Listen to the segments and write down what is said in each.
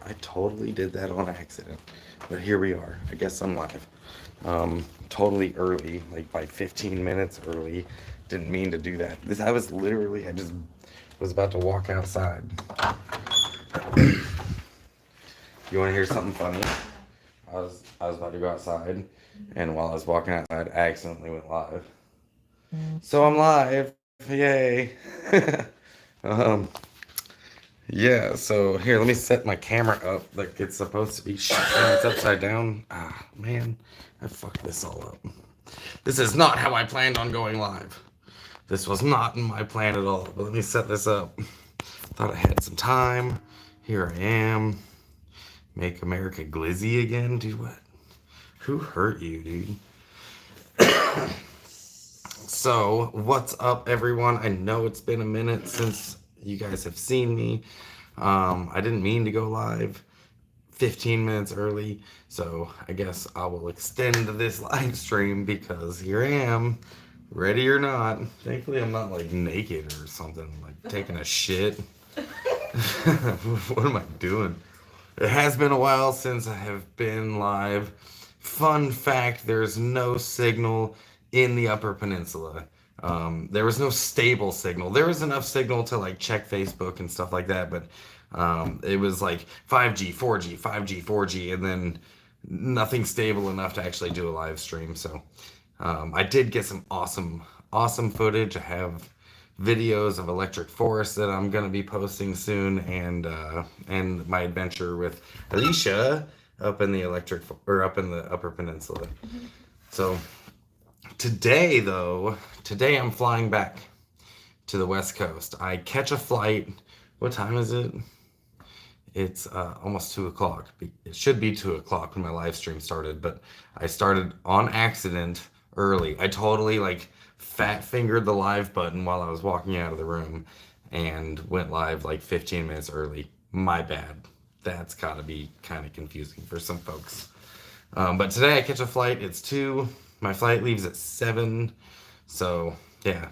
I totally did that on accident. But here we are. I guess I'm live. Totally early, like by 15 minutes early. Didn't mean to do that. I was literally, I just was about to walk outside. You want to hear something funny? I was about to go outside, and while I was walking outside, I accidentally went live. So I'm live. Yay. um, Yeah, so here, let me set my camera up like it's supposed to be. It's upside down. Ah, man, I fucked this all up. This is not how I planned on going live. This was not in my plan at all. But let me set this up. Thought I had some time. Here I am. Make America glizzy again? Dude, what? Who hurt you, dude? So, what's up, everyone? I know it's been a minute since you guys have seen me. I didn't mean to go live 15 minutes early, so I guess I will extend this live stream because here I am, ready or not. Thankfully, I'm not like naked or something, like taking a shit. What am I doing? It has been a while since I have been live. Fun fact, there's no signal in the Upper Peninsula. There was no stable signal. There was enough signal to like check Facebook and stuff like that, but it was like 5G, 4G, 5G, 4G, and then nothing stable enough to actually do a live stream. So I did get some awesome footage. I have videos of electric forest that I'm gonna be posting soon, and my adventure with Alicia up in the up in the Upper Peninsula. So today I'm flying back to the West Coast. I catch a flight. What time is it? It's almost 2 o'clock. It should be 2 o'clock when my live stream started, but I started on accident early. I totally like fat fingered the live button while I was walking out of the room and went live like 15 minutes early. My bad. That's gotta be kind of confusing for some folks. But today I catch a flight. It's 2. My flight leaves at 7. So yeah,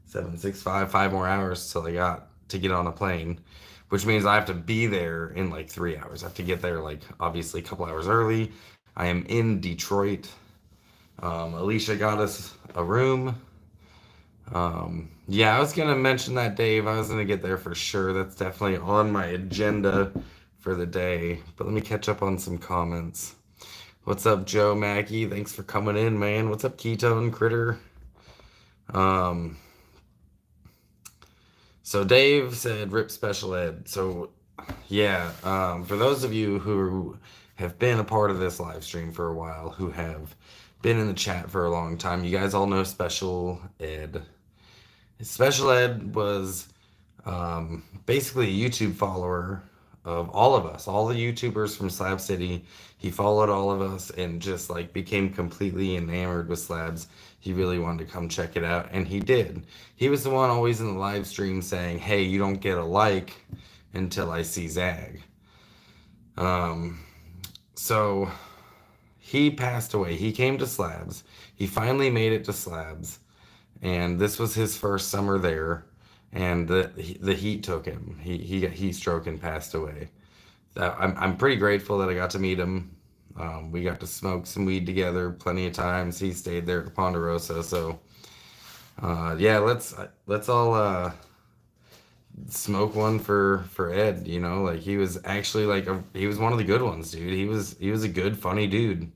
7, 6, 5 more hours till I got to get on a plane, which means I have to be there in like 3 hours. I have to get there like obviously a couple hours early. I am in Detroit. Alicia got us a room. Yeah, I was gonna mention that, Dave. I was gonna get there for sure. That's definitely on my agenda for the day. But let me catch up on some comments. What's up, Joe Mackey? Thanks for coming in, man. What's up, Ketone Critter? Um, so Dave said rip special ed. So yeah, for those of you who have been a part of this live stream for a while, who have been in the chat for a long time, you guys all know special ed. Special ed was basically a YouTube follower of all of us, all the YouTubers from Slab City. He followed all of us and just like became completely enamored with slabs. He really wanted to come check it out, and he did. He was the one always in the live stream saying, "Hey, you don't get a like until I see Zag." Um, so he passed away. He came to Slabs. He finally made it to Slabs, and this was his first summer there, and the heat took him. He got heat stroke and passed away. I'm pretty grateful that I got to meet him. We got to smoke some weed together plenty of times. He stayed there at Ponderosa, so yeah, let's all smoke one for Ed. You know, like he was actually like he was one of the good ones, dude. He was a good, funny dude.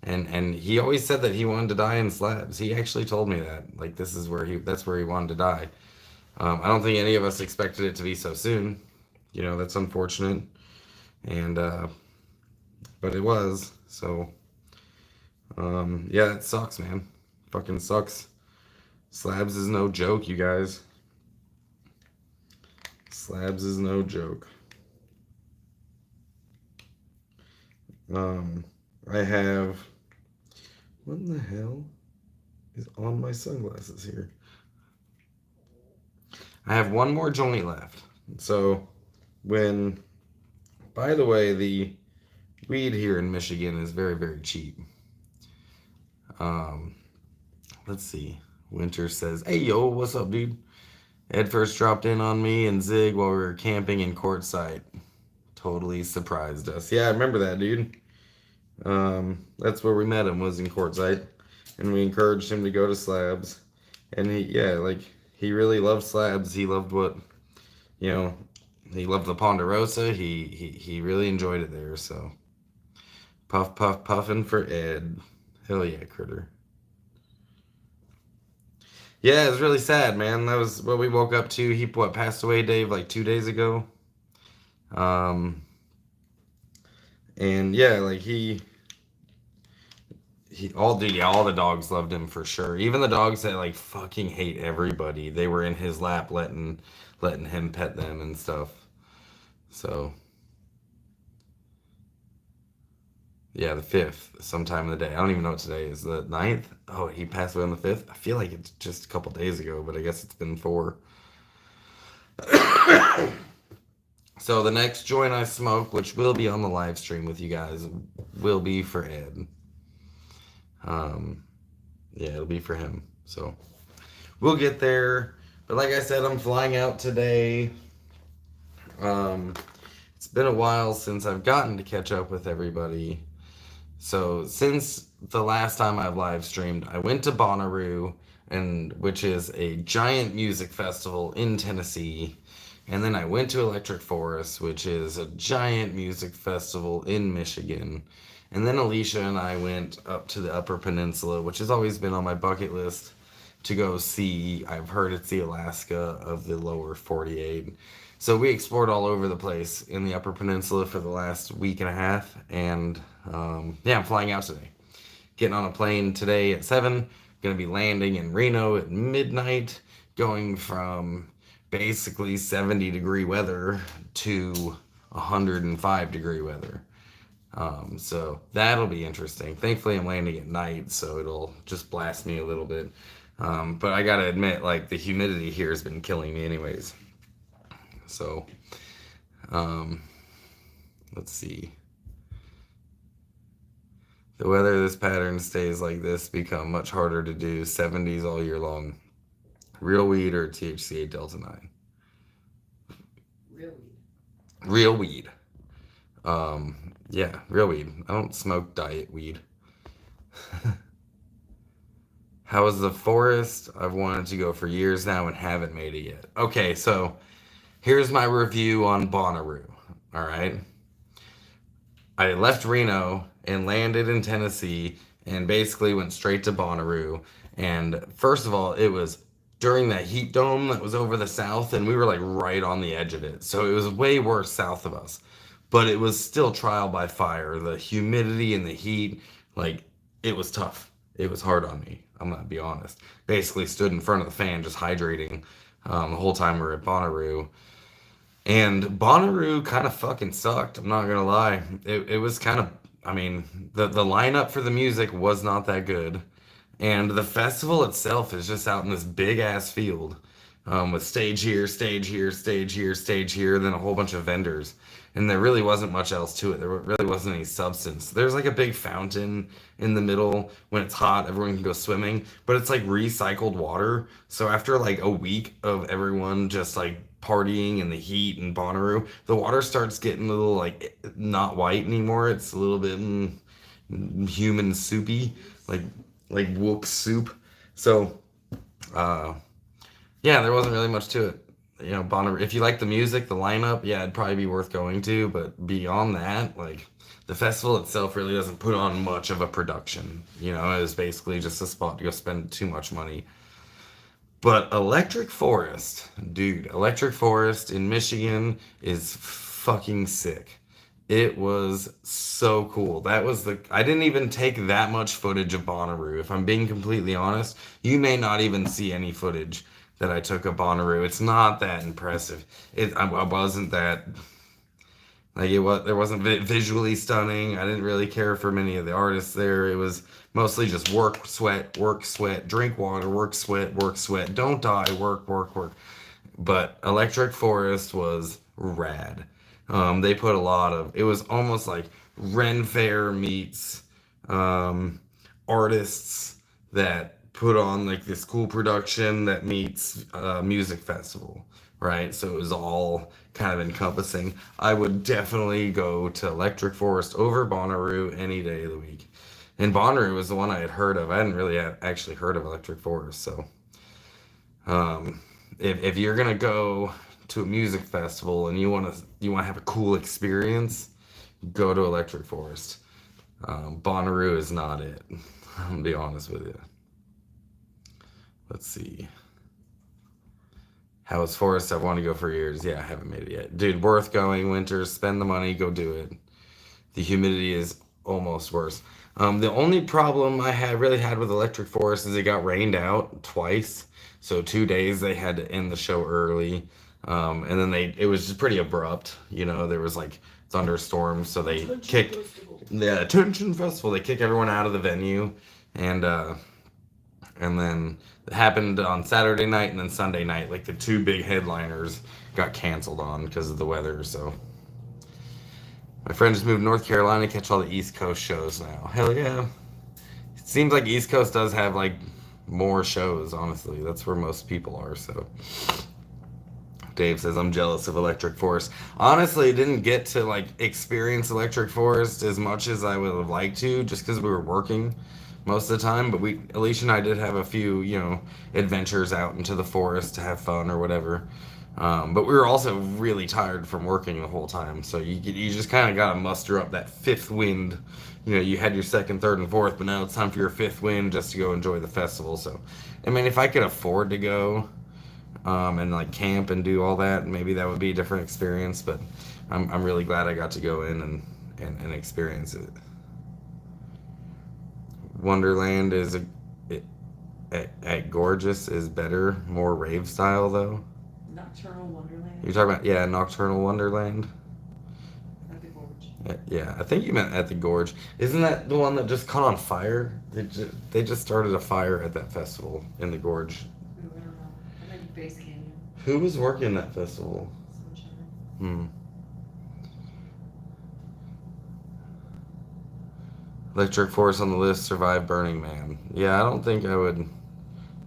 And he always said that he wanted to die in Slabs. He actually told me that. Like that's where he wanted to die. I don't think any of us expected it to be so soon. You know, that's unfortunate. And but it was. So yeah, it sucks, man. Fucking sucks. Slabs is no joke, you guys. Slabs is no joke. I have, what in the hell is on my sunglasses here? I have one more joint left. So by the way, the weed here in Michigan is very, very cheap. Um, let's see. Winter says, "Hey yo, what's up, dude?" Ed first dropped in on me and Zig while we were camping in Quartzsite. Totally surprised us. Yeah, I remember that, dude. That's where we met him, was in Quartzite, and we encouraged him to go to Slabs. And yeah, like he really loved Slabs. He loved what you know. He loved the Ponderosa. He really enjoyed it there. So puff puff puffing for Ed. Hell yeah, critter. Yeah, it was really sad, man. That was what we woke up to. He what passed away, Dave, like 2 days ago. Um, and yeah, like he all the yeah, all the dogs loved him for sure. Even the dogs that like fucking hate everybody, they were in his lap letting him pet them and stuff. So yeah, the fifth, sometime in the day. I don't even know what today is. The ninth? Oh, he passed away on the fifth. I feel like it's just a couple days ago, but I guess it's been four. So the next joint I smoke, which will be on the live stream with you guys, will be for Ed. Um, yeah, it'll be for him. So we'll get there. But like I said, I'm flying out today. Um, it's been a while since I've gotten to catch up with everybody. So since the last time I've live streamed, I went to Bonnaroo, and which is a giant music festival in Tennessee. And then I went to Electric Forest, which is a giant music festival in Michigan. And then Alicia and I went up to the Upper Peninsula, which has always been on my bucket list to go see. I've heard it's the Alaska of the lower 48. So we explored all over the place in the Upper Peninsula for the last week and a half. And yeah, I'm flying out today. Getting on a plane today at 7. Going to be landing in Reno at midnight, going from basically 70-degree weather to 105-degree weather. So that'll be interesting. Thankfully, I'm landing at night, so it'll just blast me a little bit. But I gotta admit, like, the humidity here has been killing me, anyways. So, um, let's see. The weather this pattern stays like this become much harder to do. 70s all year long. Real weed or THCA Delta 9? Real weed. Real weed. Yeah, real weed. I don't smoke diet weed. How is the forest? I've wanted to go for years now and haven't made it yet. Okay, so here's my review on Bonnaroo. All right. I left Reno and landed in Tennessee and basically went straight to Bonnaroo. And first of all, it was during that heat dome that was over the south, and we were like right on the edge of it. So it was way worse south of us. But it was still trial by fire. The humidity and the heat, like, it was tough. It was hard on me. I'm gonna be honest. Basically stood in front of the fan just hydrating the whole time we were at Bonnaroo. And Bonnaroo kind of fucking sucked. I'm not gonna lie. It was kind of. I mean, the lineup for the music was not that good, and the festival itself is just out in this big ass field, with stage here, stage here, stage here, stage here, then a whole bunch of vendors. And there really wasn't much else to it. There really wasn't any substance. There's like a big fountain in the middle. When it's hot, everyone can go swimming, but it's like recycled water. So after like a week of everyone just like partying in the heat in Bonnaroo, the water starts getting a little like not white anymore. It's a little bit human soupy, like wook soup. So yeah, there wasn't really much to it. You know, Bonnaroo. If you like the music, the lineup, yeah, it'd probably be worth going to. But beyond that, like the festival itself really doesn't put on much of a production. You know, it was basically just a spot to go spend too much money. But Electric Forest, dude, Electric Forest in Michigan is fucking sick. It was so cool. That was I didn't even take that much footage of Bonnaroo. If I'm being completely honest, you may not even see any footage that I took of Bonnaroo. It's not that impressive. I wasn't that like there wasn't visually stunning. I didn't really care for many of the artists there. It was mostly just work, sweat, drink water, work, sweat, don't die, work, work, work. But Electric Forest was rad. They put a lot of. It was almost like Ren Fair meets artists that put on like this cool production that meets music festival. right? So it was all kind of encompassing. I would definitely go to Electric Forest over Bonnaroo any day of the week. And Bonnaroo was the one I had heard of. I hadn't really actually heard of Electric Forest. So um, if you're gonna go to a music festival and you wanna have a cool experience, go to Electric Forest. Bonnaroo is not it. I'm gonna be honest with you. Let's see. House Forest, I've wanted to go for years. Yeah, I haven't made it yet. Dude, worth going. Winter, spend the money, go do it. The humidity is almost worse. The only problem I had really had with Electric Forest is it got rained out twice. So 2 days they had to end the show early. And then it was just pretty abrupt. You know, there was like thunderstorms, so they kick the Attention Festival. They kick everyone out of the venue, and then it happened on Saturday night and then Sunday night. Like the two big headliners got canceled on because of the weather. So my friend just moved to North Carolina to catch all the East Coast shows now. Hell yeah! It seems like East Coast does have like more shows. Honestly, that's where most people are. So Dave says I'm jealous of Electric Forest. Honestly, didn't get to like experience Electric Forest as much as I would have liked to, just because we were working most of the time. But Alicia and I did have a few, adventures out into the forest to have fun or whatever. But we were also really tired from working the whole time, so you just kind of got to muster up that fifth wind. You had your second, third, and fourth, but now it's time for your fifth wind just to go enjoy the festival. So, I mean, if I could afford to go and like camp and do all that, maybe that would be a different experience. But I'm really glad I got to go in and experience it. Wonderland at Gorgeous is better, more rave style though. Nocturnal Wonderland. You're talking about, yeah, Nocturnal Wonderland. At the Gorge. Yeah, I think you meant at the Gorge. Isn't that the one that just caught on fire? They just started a fire at that festival in the Gorge. Ooh, I don't know. I think Base Canyon. Who was working that festival? Sunshine. Electric Forest on the list, survive Burning Man. Yeah, I don't think I would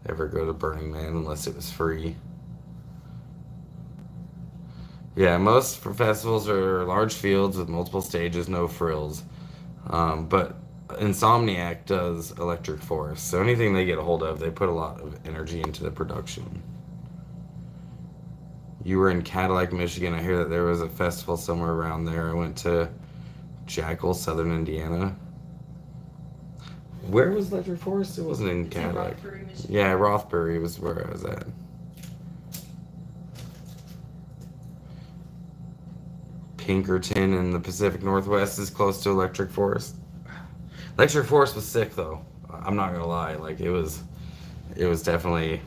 ever go to Burning Man unless it was free. Yeah, most festivals are large fields with multiple stages, no frills. But Insomniac does Electric Forest, so anything they get a hold of, they put a lot of energy into the production. You were in Cadillac, Michigan. I hear that there was a festival somewhere around there. I went to Jackal, Southern Indiana. Where was Electric Forest? It wasn't in Cadillac. Rothbury, Michigan. Yeah, Rothbury was where I was at. Pinkerton in the Pacific Northwest is close to Electric Forest. Electric Forest was sick though. I'm not gonna lie. Like it was definitely.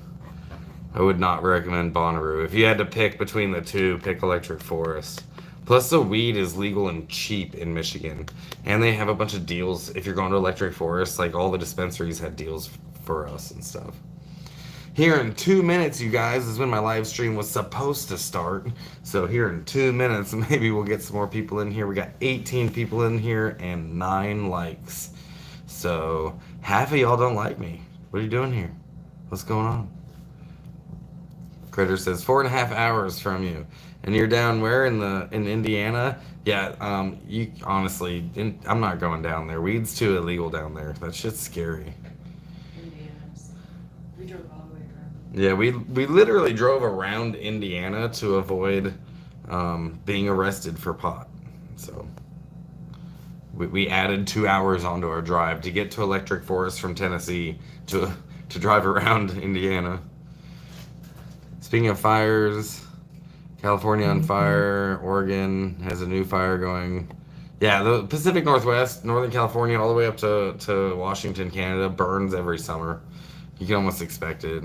I would not recommend Bonnaroo. If you had to pick between the two, pick Electric Forest. Plus the weed is legal and cheap in Michigan, and they have a bunch of deals. If you're going to Electric Forest, like all the dispensaries had deals for us and stuff. Here in 2 minutes, you guys, is when my live stream was supposed to start. So here in 2 minutes, maybe we'll get some more people in here. We got 18 people in here and 9 likes. So half of y'all don't like me. What are you doing here? What's going on? Critter says 4.5 hours from you, and you're down where in Indiana? Yeah. You honestly, I'm not going down there. Weed's too illegal down there. That shit's scary. Indiana's. We drove all the way around. Yeah, we literally drove around Indiana to avoid being arrested for pot. So we added 2 hours onto our drive to get to Electric Forest from Tennessee to drive around Indiana. Speaking of fires, California on fire, Oregon has a new fire going. Yeah, the Pacific Northwest, Northern California, all the way up to Washington, Canada, burns every summer. You can almost expect it.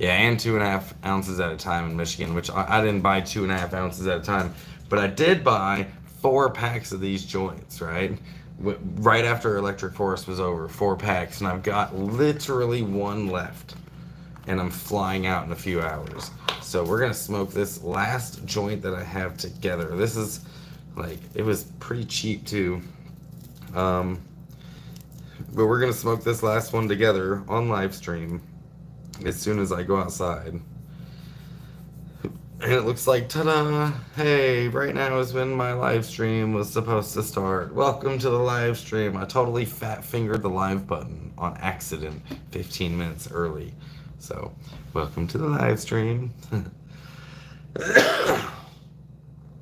Yeah, and 2.5 ounces at a time in Michigan, which I didn't buy 2.5 ounces at a time, but I did buy 4 packs of these joints, right? Right after Electric Forest was over, 4 packs, and I've got literally 1 left, and I'm flying out in a few hours. So we're gonna smoke this last joint that I have together. This is like, it was pretty cheap too. But we're gonna smoke this last one together on live stream. as soon as I go outside. And it looks like, ta-da! Hey, right now is when my live stream was supposed to start. Welcome to the live stream. I totally fat fingered the live button on accident 15 minutes early. So, welcome to the live stream.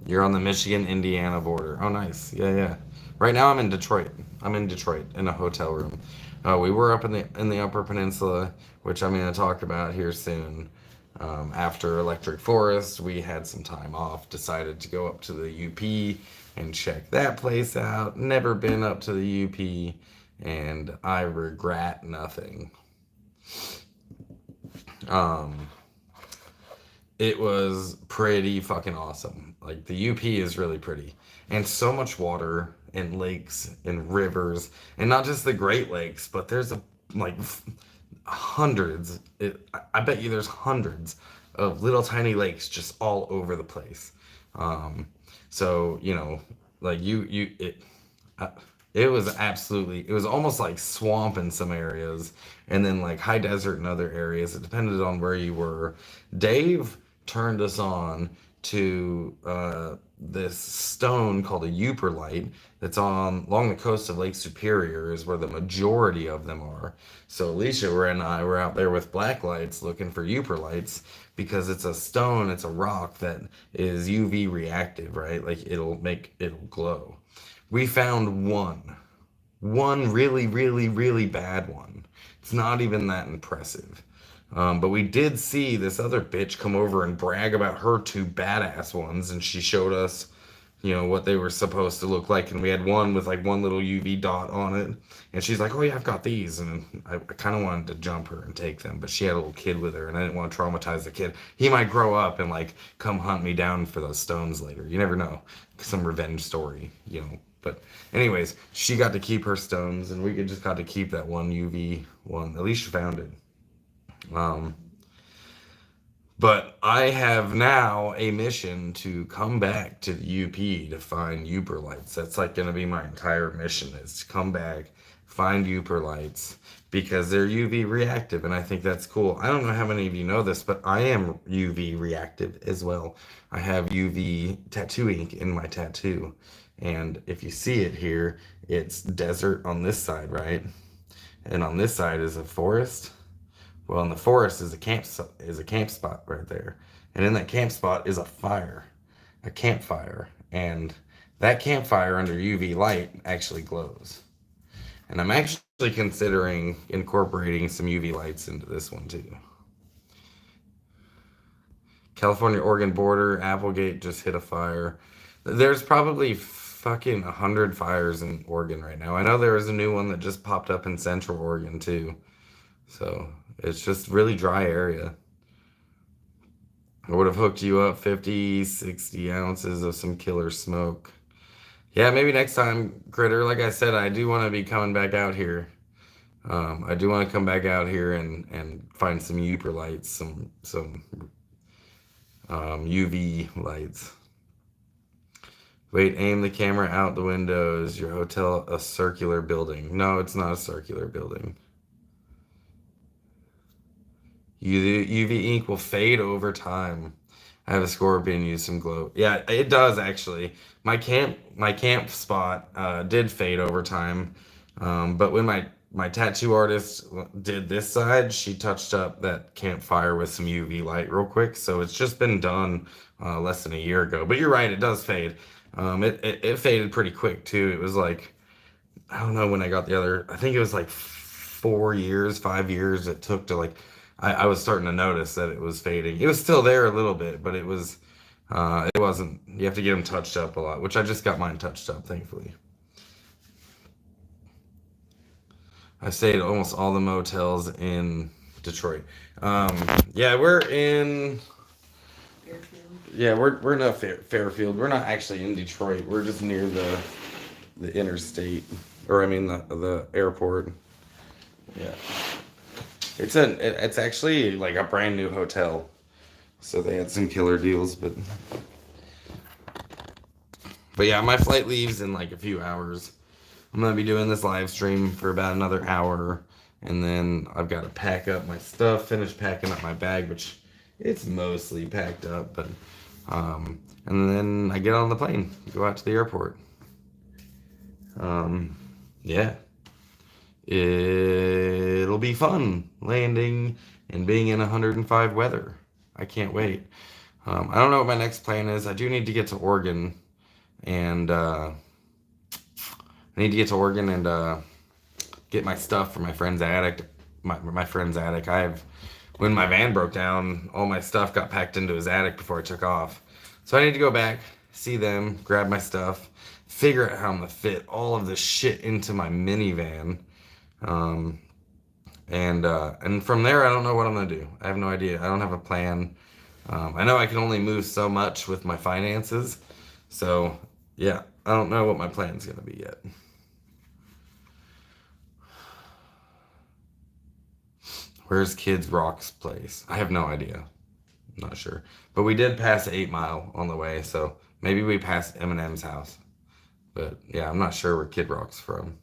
You're on the Michigan-Indiana border. Oh, nice. Yeah, yeah. Right now I'm in Detroit. I'm in Detroit in a hotel room. We were up in the Upper Peninsula, which I'm going to talk about here soon. After Electric Forest, we had some time off. Decided to go up to the UP and check that place out. Never been up to the UP, and I regret nothing. Um, it was pretty fucking awesome. Like the UP is really pretty, and so much water and lakes and rivers, and not just the Great Lakes, but there's like hundreds. I bet you there's hundreds of little tiny lakes just all over the place. Um, so you know, like uh, it was absolutely. It was almost like swamp in some areas, and then like high desert in other areas. It depended on where you were. Dave turned us on to this stone called a Euperlite that's on along the coast of Lake Superior is where the majority of them are. So Alicia and I were out there with black lights looking for Euperlites because it's a stone, it's a rock that is UV reactive, right? Like it'll glow. We found one really, really, really bad one. It's not even that impressive. But we did see this other bitch come over and brag about her two badass ones, and she showed us, you know, what they were supposed to look like. And we had one with like one little UV dot on it, and she's like, "Oh yeah, I've got these." And I kind of wanted to jump her and take them, but she had a little kid with her, and I didn't want to traumatize the kid. He might grow up and like come hunt me down for those stones later. You never know, some revenge story, you know. But anyways, she got to keep her stones, and we just got to keep that one UV one. At least she found it. Um, but I have now a mission to come back to the UP to find Uperlights. That's like going to be my entire mission is to come back, find Uperlights because they're UV reactive, and I think that's cool. I don't know how many of you know this, but I am UV reactive as well. I have UV tattoo ink in my tattoo, and if you see it here, it's desert on this side, right? And on this side is a forest. Well, in the forest is a camp spot right there, and in that camp spot is a campfire, and that campfire under UV light actually glows. And I'm actually considering incorporating some UV lights into this one too. California-Oregon border, Applegate just hit a fire. There's probably fucking 100 fires in Oregon right now. I know there was a new one that just popped up in Central Oregon too. So it's just really dry area. I would have hooked you up 50, 60 ounces of some killer smoke. Yeah, maybe next time, Critter. Like I said, I do want to be coming back out here. I do want to come back out here and find some Uper lights, some UV lights. Wait, aim the camera out the window. Is your hotel a circular building? No, it's not a circular building. UV ink will fade over time. I have a scorpion use some glow. Yeah, it does actually. My camp spot did fade over time, but when my tattoo artist did this side, she touched up that campfire with some UV light real quick. So it's just been done less than a year ago. But you're right, it does fade. It faded pretty quick too. It was like I don't know when I got the other. I think it was like 4 years, 5 years it took to like. I was starting to notice that it was fading. It was still there a little bit, but it wasn't. You have to get them touched up a lot, which I just got mine touched up, thankfully. I stayed at almost all the motels in Detroit. Yeah, we're in. Fairfield. Yeah, we're not Fairfield. We're not actually in Detroit. We're just near the interstate, or I mean the airport. Yeah. It's actually like a brand new hotel. So they had some killer deals, but yeah, my flight leaves in like a few hours. I'm gonna be doing this live stream for about another hour. And then I've got to pack up my stuff, finish packing up my bag, which it's mostly packed up, but and then I get on the plane, go out to the airport. Yeah, it'll be fun landing and being in 105 weather. I can't wait. I don't know what my next plan is. I do need to get to Oregon, and get my stuff from my friend's attic. My friend's attic. When my van broke down, all my stuff got packed into his attic before I took off. So I need to go back, see them, grab my stuff, figure out how I'm gonna fit all of this shit into my minivan. Um, and from there, I don't know what I'm gonna do. I have no idea. I don't have a plan. I know I can only move so much with my finances, so yeah, I don't know what my plan's gonna be yet. Where's Kids Rock's place? I have no idea. I'm not sure. But we did pass 8 Mile on the way, so maybe we passed Eminem's house. But yeah, I'm not sure where Kid Rock's from.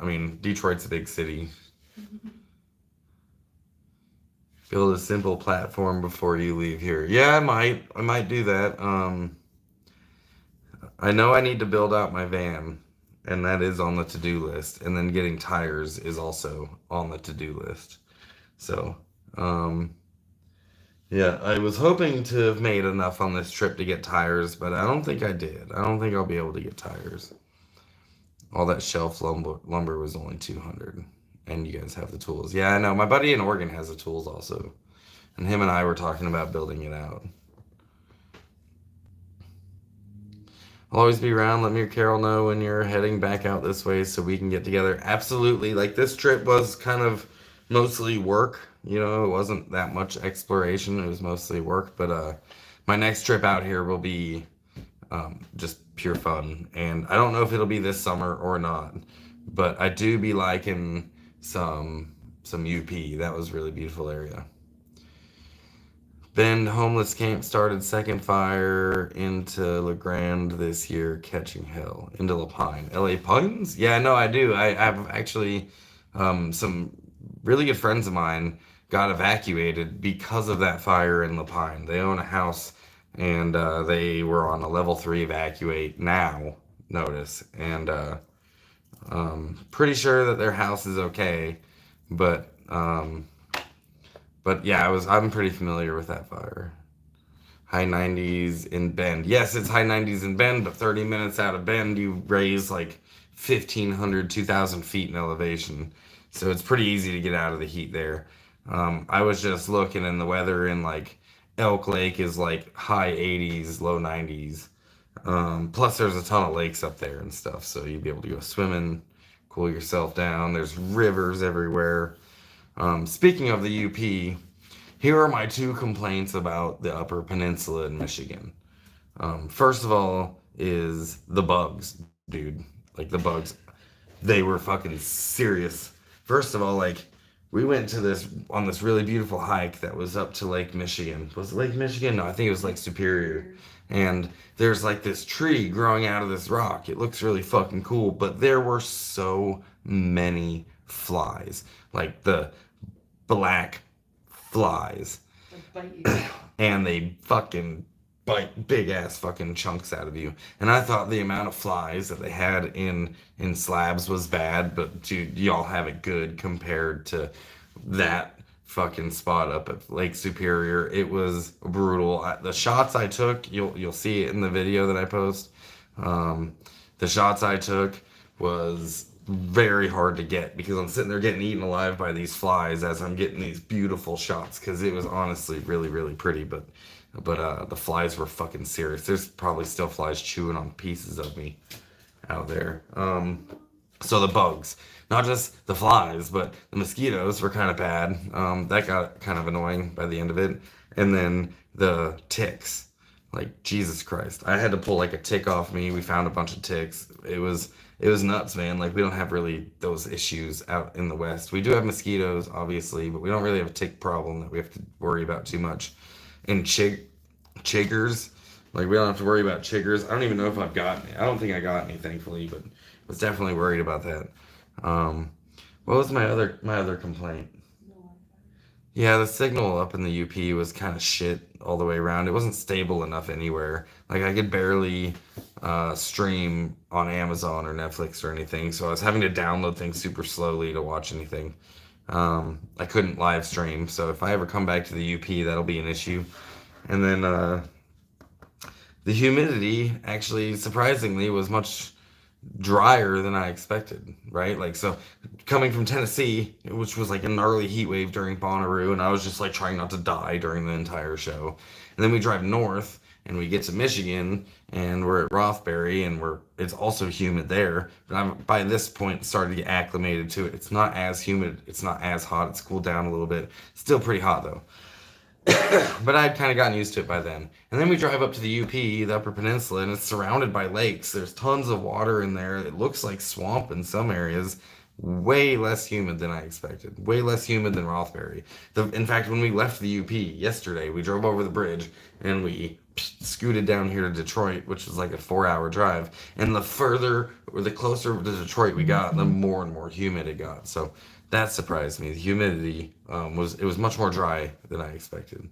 I mean, Detroit's a big city. Build a simple platform before you leave here. Yeah, I might do that. I know I need to build out my van, and that is on the to-do list. And then getting tires is also on the to-do list. So, yeah, I was hoping to have made enough on this trip to get tires, but I don't think I did. I don't think I'll be able to get tires. All that shelf lumber was only 200, and you guys have the tools. Yeah, I know. My buddy in Oregon has the tools also, and him and I were talking about building it out. I'll always be around. Let me or Carol know when you're heading back out this way so we can get together. Absolutely. Like, this trip was kind of mostly work. You know, it wasn't that much exploration. It was mostly work. But my next trip out here will be just pure fun. And I don't know if it'll be this summer or not. But I do be liking some UP. That was a really beautiful area. Bend homeless camp started second fire into La Grande this year, catching hell. Into La Pine. LA Pines? Yeah, no, I do. I've actually, some really good friends of mine got evacuated because of that fire in La Pine. They own a house, and they were on a level 3 evacuate now notice. And pretty sure that their house is okay, but yeah, I'm pretty familiar with that fire. High 90s in Bend. Yes, it's high 90s in Bend, but 30 minutes out of Bend, you raise like 1,500, 2,000 feet in elevation. So it's pretty easy to get out of the heat there. I was just looking, and the weather in like Elk Lake is like high 80s, low 90s. Plus, there's a ton of lakes up there and stuff, so you'd be able to go swimming, cool yourself down. There's rivers everywhere. Speaking of the UP, here are my 2 complaints about the Upper Peninsula in Michigan. First of all is the bugs, dude. Like, the bugs, they were fucking serious. First of all, like, we went to this really beautiful hike that was up to Lake Michigan. Was it Lake Michigan? No, I think it was Lake Superior. And there's like this tree growing out of this rock. It looks really fucking cool, but there were so many flies. Like, the black flies. Like, bite you. And they fucking bite big ass fucking chunks out of you. And I thought the amount of flies that they had in slabs was bad, but dude, y'all have it good compared to that fucking spot up at Lake Superior. It was brutal. The shots I took, you'll see it in the video that I post. The shots I took was very hard to get because I'm sitting there getting eaten alive by these flies as I'm getting these beautiful shots, because it was honestly really, really pretty, but the flies were fucking serious. There's probably still flies chewing on pieces of me out there. So the bugs, not just the flies, but the mosquitoes were kind of bad. That got kind of annoying by the end of it. And then the ticks, like, Jesus Christ, I had to pull like a tick off me. We found a bunch of ticks. It was nuts, man. Like, we don't have really those issues out in the West. We do have mosquitoes, obviously, but we don't really have a tick problem that we have to worry about too much. And chiggers, like, we don't have to worry about chiggers. I don't even know if I've got any. I don't think I got any, thankfully, but was definitely worried about that. What was my other complaint? No Wi-Fi. Yeah, the signal up in the UP was kind of shit all the way around. It wasn't stable enough anywhere. Like I could barely stream on Amazon or Netflix or anything, so I was having to download things super slowly to watch anything. I couldn't live stream, so if I ever come back to the UP, that'll be an issue. And then the humidity actually surprisingly was much drier than I expected, right? Like, so coming from Tennessee, which was like a gnarly heat wave during Bonnaroo, and I was just like trying not to die during the entire show. And then we drive north and we get to Michigan and we're at Rothbury and it's also humid there. But I'm by this point started to get acclimated to it. It's not as humid, it's not as hot, it's cooled down a little bit. Still pretty hot though. But I'd kind of gotten used to it by then. And then we drive up to the UP, the Upper Peninsula, and it's surrounded by lakes. There's tons of water in there. It looks like swamp in some areas. Way less humid than I expected. Way less humid than Rothbury. In fact, when we left the UP yesterday, we drove over the bridge and we scooted down here to Detroit, which was like a 4-hour drive. And the further or the closer to Detroit we got, the more and more humid it got. So that surprised me. The humidity was much more dry than I expected.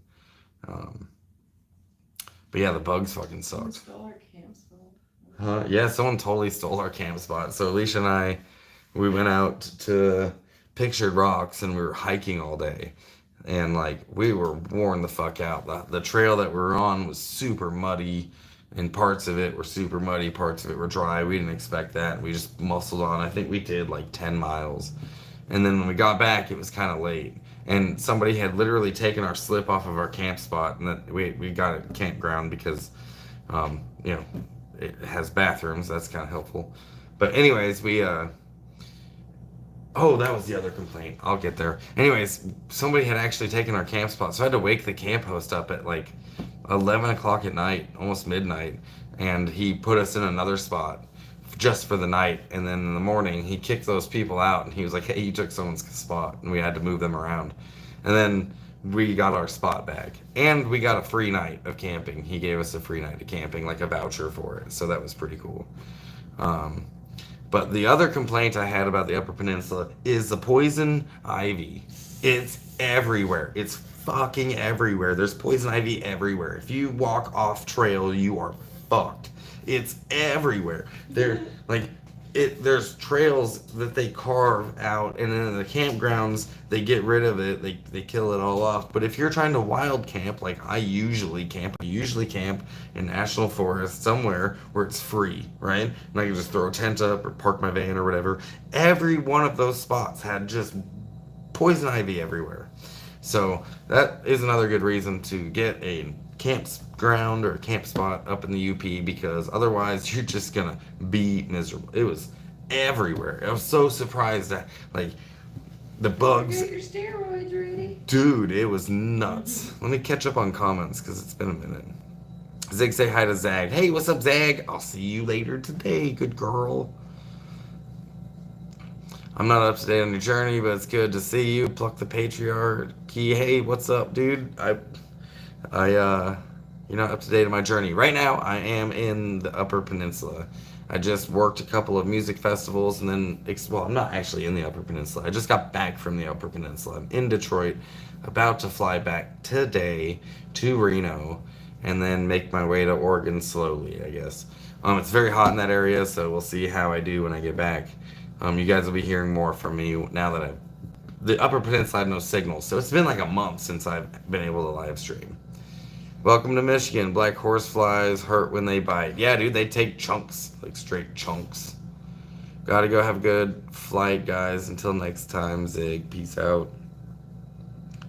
But yeah, the bugs fucking Someone sucked. stole our camp spot. Yeah, someone totally stole our camp spot. So Alicia and I, we went out to Pictured Rocks and we were hiking all day. And like we were worn the fuck out. The trail that we were on was super muddy, and parts of it were super muddy, parts of it were dry. We didn't expect that. We just muscled on. I think we did like 10 miles. And then when we got back, it was kind of late. And somebody had literally taken our slip off of our camp spot, and that we got it campground because, you know, it has bathrooms. That's kind of helpful. But anyways, oh, that was the other complaint. I'll get there. Anyways, somebody had actually taken our camp spot, so I had to wake the camp host up at like 11 o'clock at night, almost midnight, and he put us in another spot just for the night. And then in the morning, he kicked those people out, and he was like, "Hey, you took someone's spot," and we had to move them around. And then we got our spot back, and we got a free night of camping. He gave us a free night of camping, like a voucher for it, so that was pretty cool. But the other complaint I had about the Upper Peninsula is the poison ivy. It's everywhere. It's fucking everywhere. There's poison ivy everywhere. If you walk off trail, you are fucked. It's everywhere. There's trails that they carve out, and then in the campgrounds they get rid of it. They kill it all off. But if you're trying to wild camp, like I usually camp in national forest somewhere where it's free, right? And I can just throw a tent up or park my van or whatever. Every one of those spots had just poison ivy everywhere. So that is another good reason to get a campground or a camp spot up in the UP, because otherwise you're just gonna be miserable. It was everywhere. I was so surprised that like the bugs. Get your steroids ready. Dude, it was nuts. Let me catch up on comments because it's been a minute. Zig, say hi to Zag. Hey, what's up, Zag? I'll see you later today, good girl. I'm not up to date on your journey, but it's good to see you. Pluck the patriarchy. Hey, what's up, dude? You're not up to date on my journey. Right now, I am in the Upper Peninsula. I just worked a couple of music festivals, and then, well, I'm not actually in the Upper Peninsula. I just got back from the Upper Peninsula. I'm in Detroit, about to fly back today to Reno, and then make my way to Oregon slowly, I guess. It's very hot in that area, so we'll see how I do when I get back. You guys will be hearing more from me now that the Upper Peninsula had no signal, so it's been like a month since I've been able to live stream. Welcome to Michigan. Black horseflies hurt when they bite. Yeah, dude, they take chunks, like straight chunks. Gotta go have a good flight, guys. Until next time, Zig. Peace out.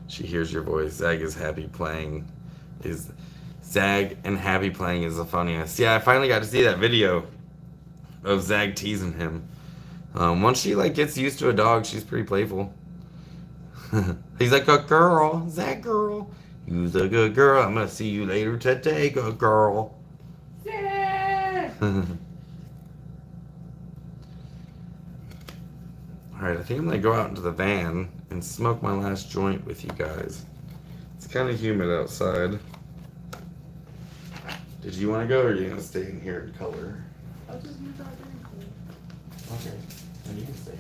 She hears your voice. Zag is happy playing. Zag and happy playing is the funniest. Yeah, I finally got to see that video of Zag teasing him. Once she like gets used to a dog, she's pretty playful. He's like, "Good girl, Zag girl. You's a good girl. I'm gonna see you later today, good girl." Yeah. Alright, I think I'm gonna go out into the van and smoke my last joint with you guys. It's kind of humid outside. Did you want to go, or are you gonna stay in here and color? I'll just use that very cool. Okay, then you can stay.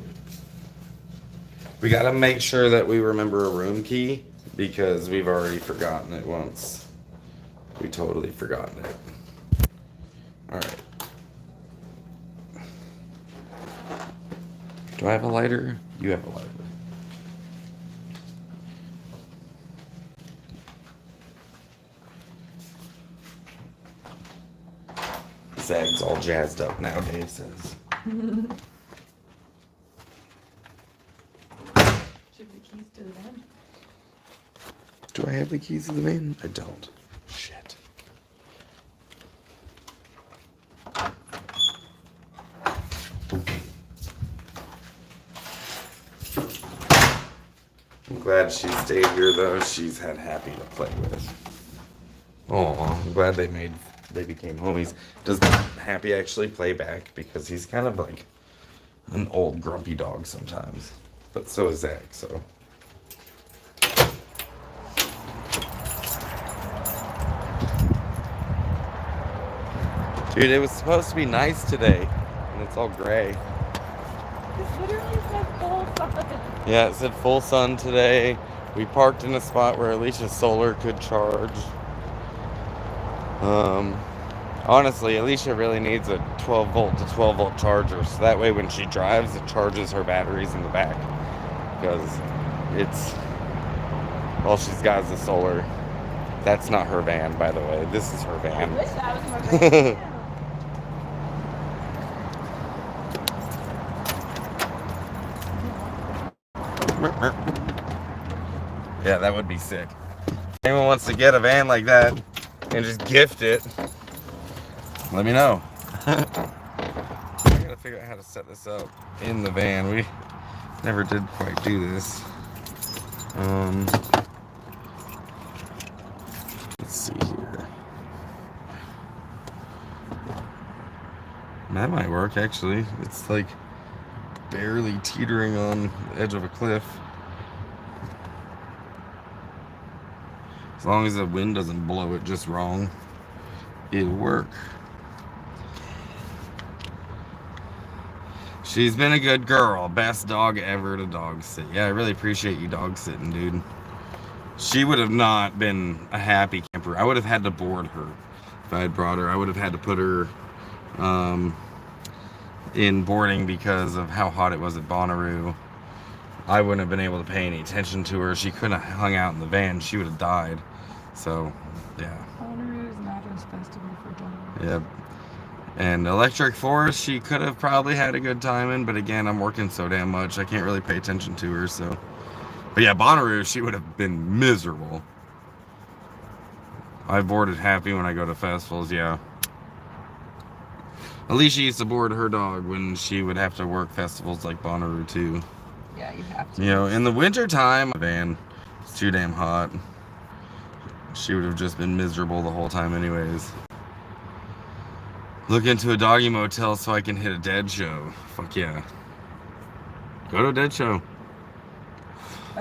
We gotta make sure that we remember a room key because we've already forgotten it once. We totally forgotten it. Alright. Do I have a lighter? You have a lighter. Zag's all jazzed up nowadays, says. Should be keys to the van. Do I have the keys to the van? I don't. Shit. I'm glad she stayed here though. She's had Happy to play with. Oh, I'm glad they became homies. Does Happy actually play back? Because he's kind of like an old grumpy dog sometimes. But so is Zach, so. Dude, it was supposed to be nice today, and it's all gray. It literally said full sun. Yeah, it said full sun today. We parked in a spot where Alicia's solar could charge. Honestly, Alicia really needs a 12 volt to 12 volt charger, so that way when she drives, it charges her batteries in the back. Because it's, all she's got is the solar. That's not her van, by the way. This is her I van. wish that was my van. Yeah, that would be sick. If anyone wants to get a van like that and just gift it, let me know. I gotta figure out how to set this up in the van. We never did quite do this. Let's see here. That might work actually. It's like barely teetering on the edge of a cliff. As long as the wind doesn't blow it just wrong, it'll work. She's been a good girl. Best dog ever to dog sit. Yeah, I really appreciate you dog sitting, dude. She would have not been a happy camper. I would have had to board her if I had brought her. I would have had to put her in boarding because of how hot it was at Bonnaroo. I wouldn't have been able to pay any attention to her. She couldn't have hung out in the van. She would have died. So, yeah. Bonnaroo is not a festival for dogs. Yeah. And Electric Forest, she could have probably had a good time in, but again, I'm working so damn much, I can't really pay attention to her, so. But yeah, Bonnaroo, she would have been miserable. I boarded Happy when I go to festivals, yeah. Alicia used to board her dog when she would have to work festivals like Bonnaroo too. Yeah, you have to. You know, in the winter time, van, it's too damn hot. She would have just been miserable the whole time anyways. Look into a doggy motel so I can hit a dead show. Fuck yeah. Go to a dead show.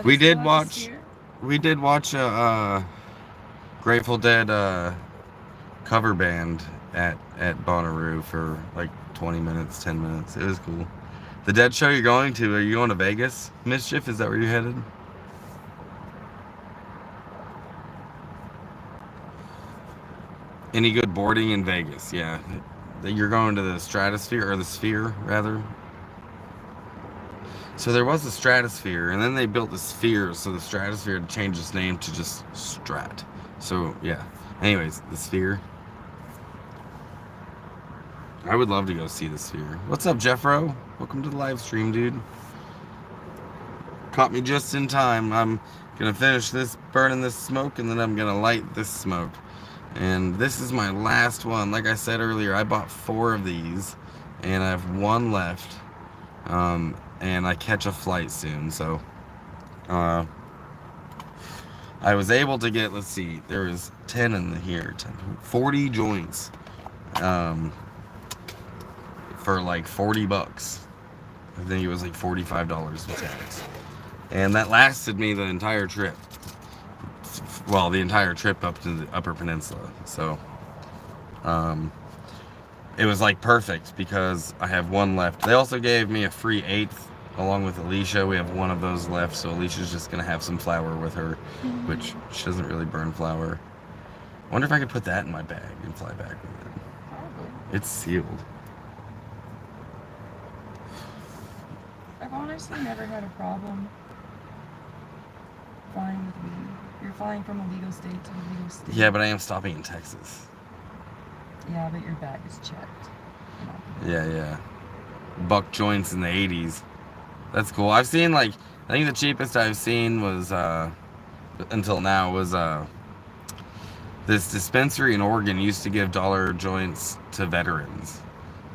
We did watch a Grateful Dead cover band at Bonnaroo for like 20 minutes, 10 minutes. It was cool. The dead show you're going to, are you going to Vegas? Mischief, is that where you're headed? Any good boarding in Vegas? Yeah. You're going to the Stratosphere, or the Sphere, rather. So there was the Stratosphere, and then they built the Sphere, so the Stratosphere had changed its name to just Strat. So, yeah. Anyways, the Sphere. I would love to go see the Sphere. What's up, Jeffro? Welcome to the live stream, dude. Caught me just in time. I'm gonna finish this, burning this smoke, and then I'm gonna light this smoke. And this is my last one. Like I said earlier, I bought 4 of these, and I have 1 left. And I catch a flight soon, so I was able to get, let's see, there was 10 in here, 40 joints for like $40. I think it was like $45 with tax. And that lasted me the entire trip. Well, the entire trip up to the Upper Peninsula. So it was like perfect because I have 1 left. They also gave me a free 1/8 along with Alicia. We have one of those left, so Alicia's just gonna have some flour with her, which she doesn't really burn flour. I wonder if I could put that in my bag and fly back with it. Probably. It's sealed. I've honestly never had a problem flying with weed. You're flying from a legal state to a legal state. Yeah, but I am stopping in Texas. Yeah, but your bag is checked. Yeah. Buck joints in the 80s. That's cool. I've seen, like, I think the cheapest I've seen was, until now, was, this dispensary in Oregon used to give dollar joints to veterans.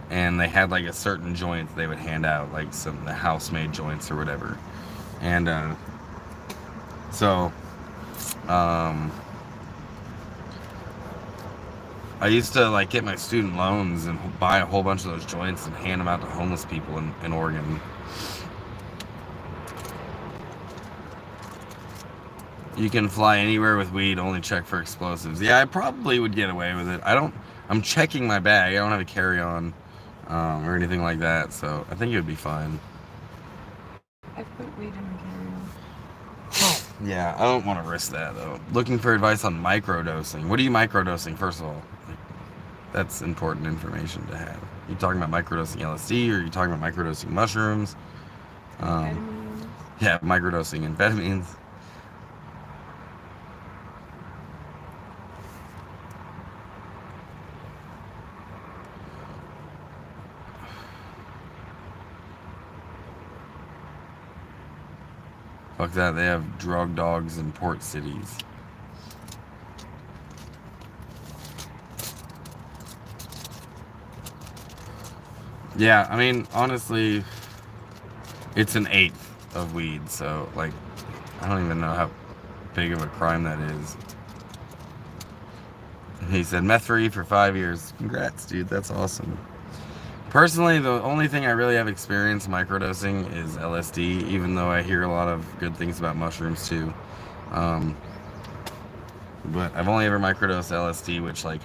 And they had, like, a certain joint they would hand out, like the house-made joints or whatever. And, I used to, like, get my student loans and buy a whole bunch of those joints and hand them out to homeless people in Oregon. You can fly anywhere with weed, only check for explosives. Yeah, I probably would get away with it. I'm checking my bag. I don't have a carry-on or anything like that, so I think it would be fine. I've put weed in my carry-on. Yeah, I don't want to risk that, though. Looking for advice on microdosing. What are you microdosing, first of all? That's important information to have. You talking about microdosing LSD, or are you talking about microdosing mushrooms? Amphetamines. Yeah, microdosing amphetamines. Fuck that, they have drug dogs in port cities. Yeah, I mean, honestly, it's an eighth of weed, so, like, I don't even know how big of a crime that is. He said, meth-free for 5 years. Congrats, dude, that's awesome. Personally, the only thing I really have experience microdosing is LSD, even though I hear a lot of good things about mushrooms too. But I've only ever microdosed LSD, which, like,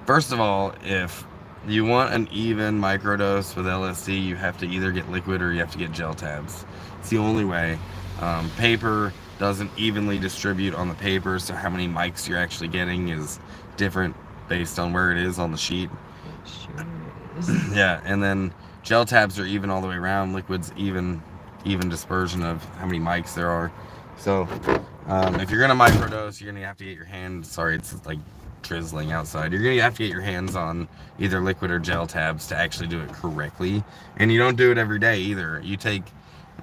first of all, if you want an even microdose with LSD, you have to either get liquid or you have to get gel tabs. It's the only way. Paper doesn't evenly distribute on the paper, so how many mics you're actually getting is different based on where it is on the sheet. Sure it is. Yeah, and then gel tabs are even all the way around. Liquid's even dispersion of how many mics there are. So if you're gonna microdose, you're gonna have to get your hands. Sorry, it's like drizzling outside. You're gonna have to get your hands on either liquid or gel tabs to actually do it correctly. And you don't do it every day either. You take,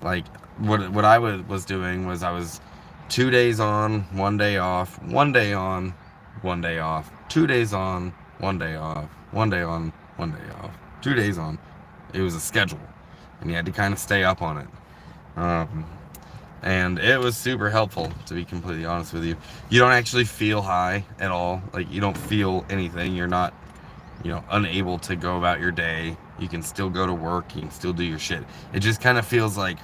like, what I was doing was I was 2 days on, 1 day off, 1 day on, 1 day off, 2 days on, 1 day off, 1 day on, 1 day off, 2 days on. It was a schedule, and you had to kind of stay up on it. And it was super helpful, to be completely honest with you. You don't actually feel high at all. Like, you don't feel anything. You're not, unable to go about your day. You can still go to work. You can still do your shit. It just kind of feels like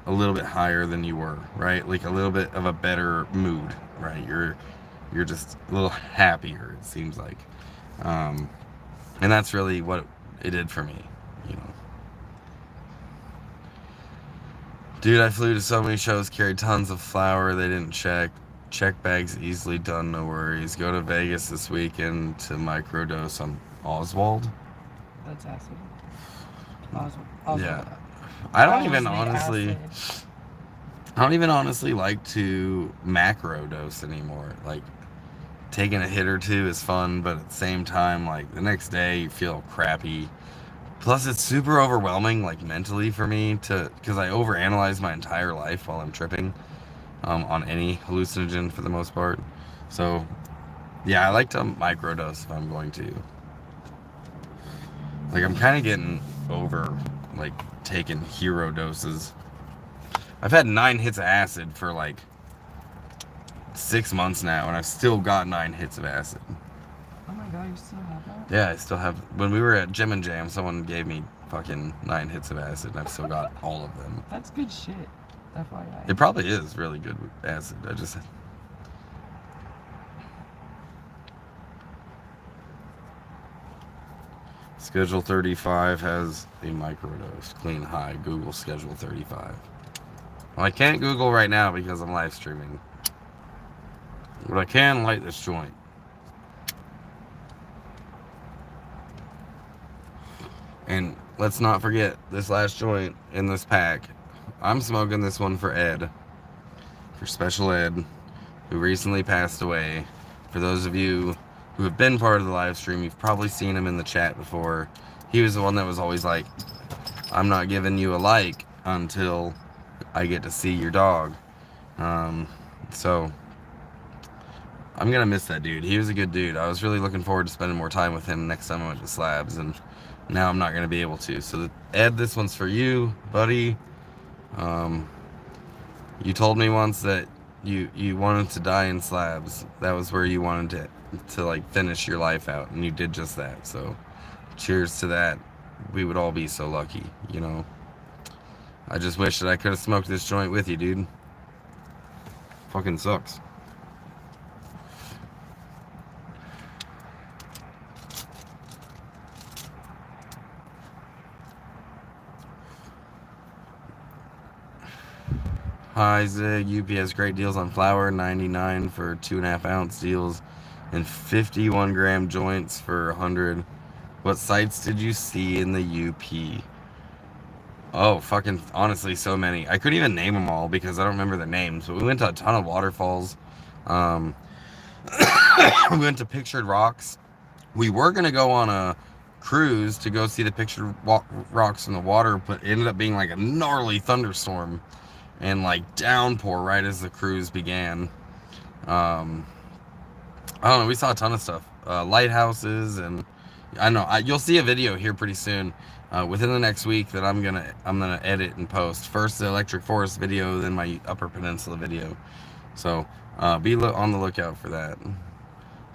a little bit higher than you were, right? Like a little bit of a better mood, right? You're just a little happier, it seems like. And that's really what it did for me, Dude, I flew to so many shows, carried tons of flour, they didn't check. Check bags easily done, no worries. Go to Vegas this weekend to microdose on Oswald. That's acid. Oswald. Yeah. I don't even honestly like to macrodose anymore. Like, taking a hit or two is fun, but at the same time, like, the next day you feel crappy. Plus, it's super overwhelming, like, mentally for me, because I overanalyze my entire life while I'm tripping on any hallucinogen for the most part. So, yeah, I like to microdose if I'm going to. Like, I'm kind of getting over, like, taking hero doses. I've had 9 hits of acid for, like, 6 months now, and I've still got 9 hits of acid. Oh my god, you still have that? Yeah, I still have. When we were at Gym and Jam, someone gave me fucking 9 hits of acid, and I've still got all of them. That's good shit. FYI. It probably is really good with acid. Schedule 35 has a microdose. Clean high. Google Schedule 35. Well, I can't Google right now because I'm live streaming. But I can light this joint. And let's not forget this last joint in this pack. I'm smoking this one for Ed. For Special Ed, who recently passed away. For those of you who have been part of the live stream, you've probably seen him in the chat before. He was the one that was always like, I'm not giving you a like until I get to see your dog. So I'm gonna miss that dude. He was a good dude. I was really looking forward to spending more time with him next time I went to Slabs, and now I'm not gonna be able to. So Ed, this one's for you, buddy. You told me once that you wanted to die in Slabs. That was where you wanted to like finish your life out, and you did just that. So cheers to that. We would all be so lucky, you know. I just wish that I could have smoked this joint with you, dude. Fucking sucks. Hi Zig, UPS great deals on flour, 99 for 2.5 ounce deals, and 51 gram joints for 100. What sites did you see in the UP? Oh, fucking, honestly, so many. I couldn't even name them all because I don't remember their names, but we went to a ton of waterfalls. We went to Pictured Rocks. We were going to go on a cruise to go see the Pictured Rocks in the water, but it ended up being like a gnarly thunderstorm and like downpour right as the cruise began. I don't know, we saw a ton of stuff. Lighthouses, and I know you'll see a video here pretty soon. Within the next week that I'm gonna edit and post. First the Electric Forest video, then my Upper Peninsula video. So be on the lookout for that.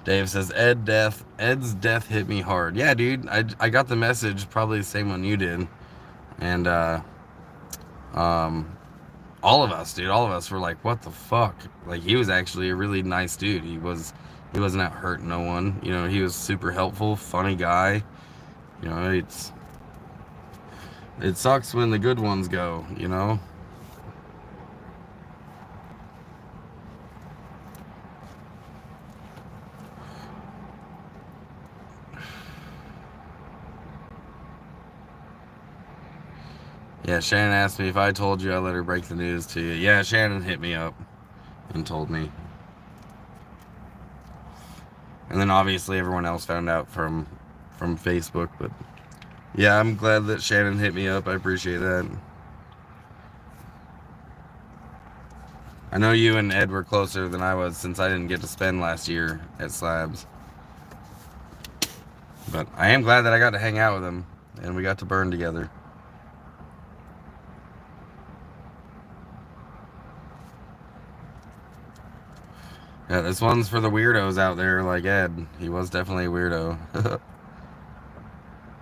Dave says Ed's death hit me hard. Yeah, dude, I got the message, probably the same one you did, and all of us were like, what the fuck? Like, he was actually a really nice dude. He wasn't out hurting no one. You know, he was super helpful, funny guy. You know, it sucks when the good ones go, you know? Yeah, Shannon asked me if I told you, I let her break the news to you. Yeah, Shannon hit me up and told me. And then obviously everyone else found out from Facebook, but yeah, I'm glad that Shannon hit me up. I appreciate that. I know you and Ed were closer than I was since I didn't get to spend last year at Slabs. But I am glad that I got to hang out with him and we got to burn together. Yeah, this one's for the weirdos out there like Ed. He was definitely a weirdo.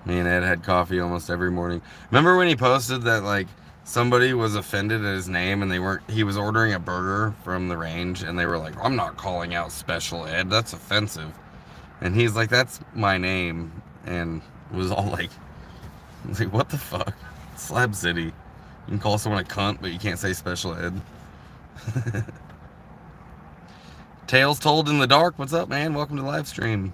Me and Ed had coffee almost every morning. Remember when he posted that like somebody was offended at his name and he was ordering a burger from the range and they were like, I'm not calling out Special Ed, that's offensive. And he's like, that's my name. And it was all like what the fuck? Slab City. You can call someone a cunt, but you can't say Special Ed. Tales Told in the Dark, what's up, man? Welcome to the live stream.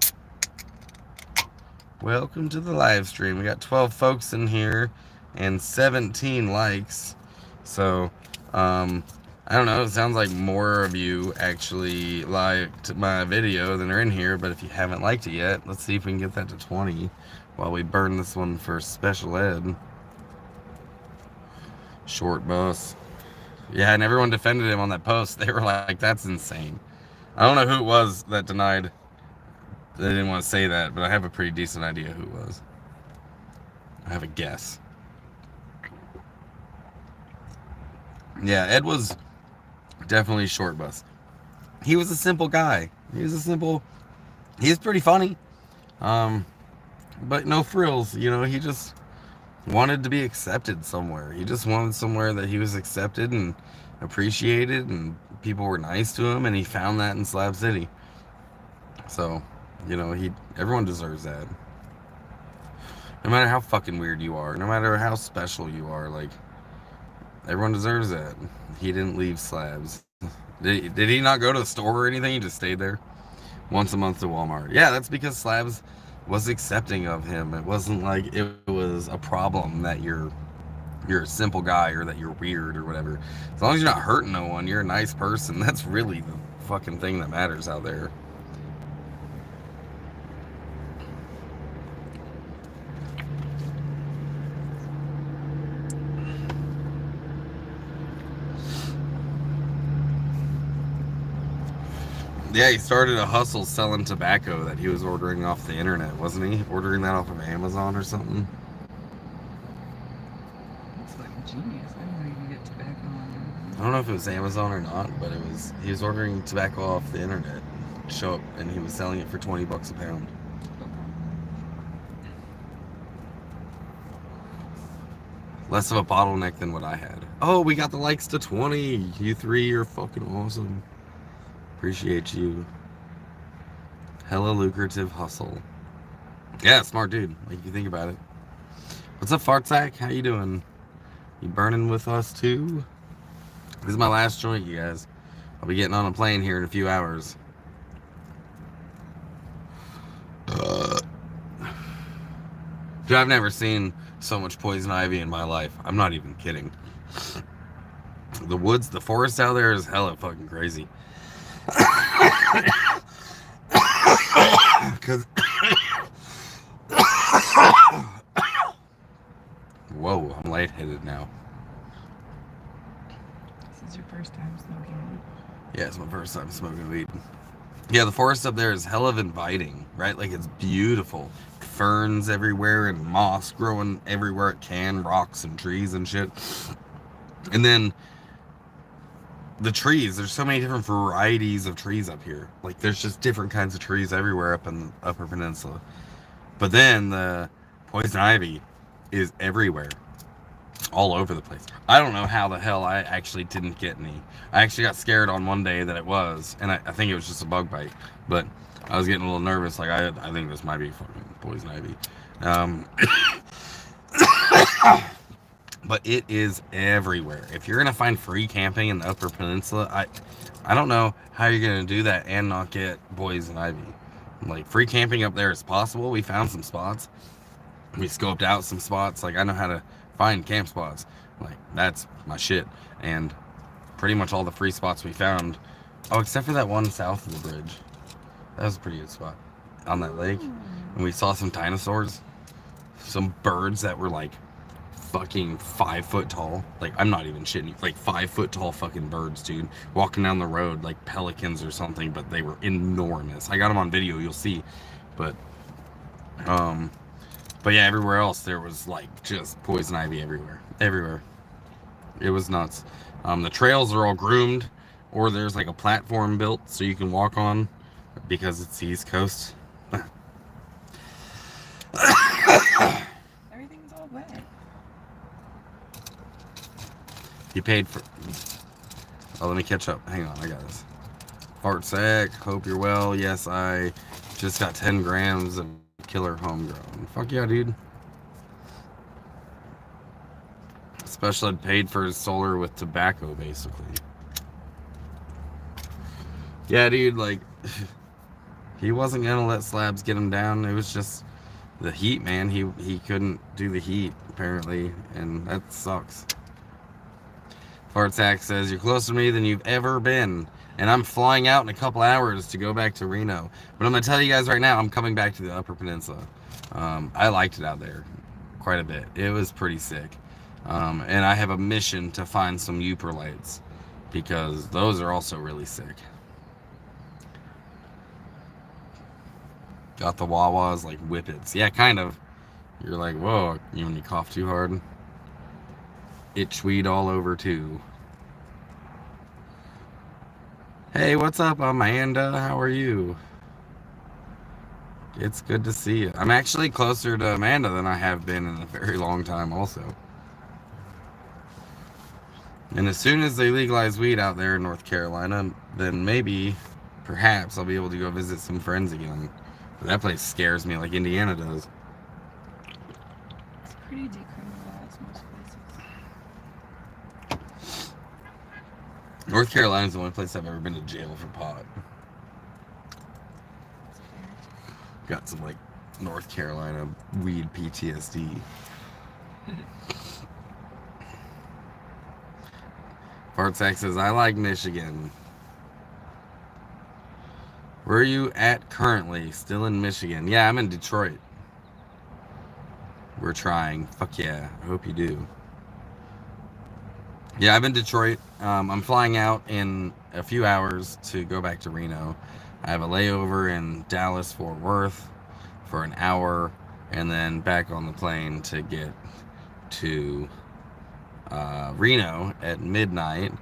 Welcome to the live stream. We got 12 folks in here and 17 likes. So, I don't know. It sounds like more of you actually liked my video than are in here. But if you haven't liked it yet, let's see if we can get that to 20 while we burn this one for Special Ed. Short bus. Yeah, and everyone defended him on that post. They were like, that's insane. I don't know who it was that denied. They didn't want to say that, but I have a pretty decent idea who it was. I have a guess. Yeah, Ed was definitely short bus. He was a simple guy. He's pretty funny. But no frills, you know, he just wanted to be accepted somewhere. He just wanted somewhere that he was accepted and appreciated and people were nice to him, and he found that in Slab City. So, you know, everyone deserves that. No matter how fucking weird you are, no matter how special you are, like, everyone deserves that. He didn't leave Slabs. Did he not go to the store or anything? He just stayed there once a month to Walmart. Yeah, that's because Slabs was accepting of him. It wasn't like it was a problem that you're a simple guy or that you're weird or whatever. As long as you're not hurting no one, you're a nice person. That's really the fucking thing that matters out there. Yeah, he started a hustle selling tobacco that he was ordering off the internet, wasn't he? Ordering that off of Amazon or something? That's fucking genius. I didn't know you could get tobacco on I don't know if it was Amazon or not, but he was ordering tobacco off the internet. Show up and he was selling it for $20 a pound. Less of a bottleneck than what I had. Oh, we got the likes to 20. You three are fucking awesome. Appreciate you. Hella lucrative hustle. Yeah, smart dude. Like, you think about it. What's up, Fartsack? How you doing? You burning with us too? This is my last joint, you guys. I'll be getting on a plane here in a few hours. Dude, I've never seen so much poison ivy in my life. I'm not even kidding. The woods, the forest out there is hella fucking crazy. Cause whoa, I'm lightheaded now. This is your first time smoking weed? Yeah, it's my first time smoking weed. Yeah, the forest up there is hell of inviting, right? Like, it's beautiful. Ferns everywhere and moss growing everywhere it can, rocks and trees and shit. And then the trees, there's so many different varieties of trees up here. Like, there's just different kinds of trees everywhere up in the Upper Peninsula. But then the poison ivy is everywhere. All over the place. I don't know how the hell I actually didn't get any. I actually got scared on one day that it was, and I think it was just a bug bite. But I was getting a little nervous. Like, I think this might be fucking poison ivy. But it is everywhere. If you're gonna find free camping in the Upper Peninsula, I don't know how you're gonna do that and not get poison ivy. Like, free camping up there is possible. We found some spots. We scoped out some spots. Like, I know how to find camp spots. Like, that's my shit. And pretty much all the free spots we found, oh, except for that one south of the bridge. That was a pretty good spot on that lake. And we saw some dinosaurs, some birds that were like fucking 5 foot tall. Like, I'm not even shitting you. Like, 5 foot tall fucking birds, dude, walking down the road like pelicans or something, but they were enormous. I got them on video, you'll see. But yeah, everywhere else there was like just poison ivy everywhere. It was nuts. The trails are all groomed, or there's like a platform built so you can walk on because it's the East Coast. Everything's all wet. You paid for. Oh, let me catch up. Hang on, I got this. Fart sack. Hope you're well. Yes, I just got 10 grams of killer homegrown. Fuck yeah, dude. Special ed paid for his solar with tobacco, basically. Yeah, dude, like, he wasn't gonna let Slabs get him down. It was just the heat, man. He couldn't do the heat, apparently, and that sucks. Fartsack says, you're closer to me than you've ever been, and I'm flying out in a couple hours to go back to Reno. But I'm gonna tell you guys right now, I'm coming back to the Upper Peninsula. I liked it out there quite a bit. It was pretty sick. And I have a mission to find some Uperlights, because those are also really sick. Got the Wawas like whippets. Yeah, kind of. You're like, whoa, when you cough too hard. Itch weed all over too. Hey, what's up, Amanda? How are you? It's good to see you. I'm actually closer to Amanda than I have been in a very long time also. And as soon as they legalize weed out there in North Carolina, then maybe, perhaps, I'll be able to go visit some friends again. But that place scares me like Indiana does. pretty decriminalized most places. North Carolina's the only place I've ever been to jail for pot. That's fair. Got some like North Carolina weed PTSD. Fartsack says, I like Michigan. Where are you at currently? Still in Michigan. Yeah, I'm in Detroit. We're trying. Fuck yeah. I hope you do. Yeah, I'm in Detroit. I'm flying out in a few hours to go back to Reno. I have a layover in Dallas, Fort Worth for an hour, and then back on the plane to get to Reno at midnight,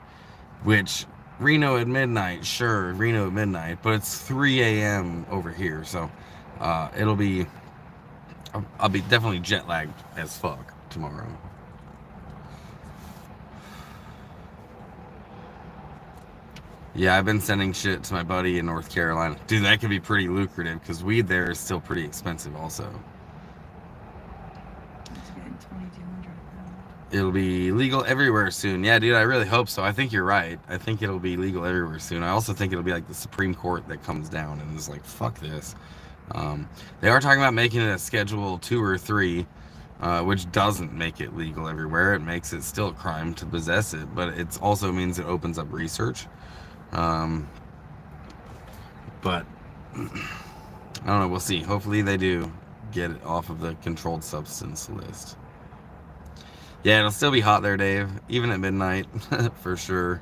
which Reno at midnight, sure, Reno at midnight, but it's 3 a.m. over here, so I'll be definitely jet lagged as fuck tomorrow. Yeah, I've been sending shit to my buddy in North Carolina. Dude, that could be pretty lucrative because weed there is still pretty expensive also. It's getting 2,200 pounds. It'll be legal everywhere soon. Yeah, dude, I really hope so. I think you're right. I think it'll be legal everywhere soon. I also think it'll be like the Supreme Court that comes down and is like, fuck this. They are talking about making it a Schedule 2 or 3, which doesn't make it legal everywhere. It makes it still a crime to possess it, but it also means it opens up research. But I don't know, we'll see. Hopefully they do get it off of the controlled substance list. Yeah, it'll still be hot there, Dave, even at midnight, for sure.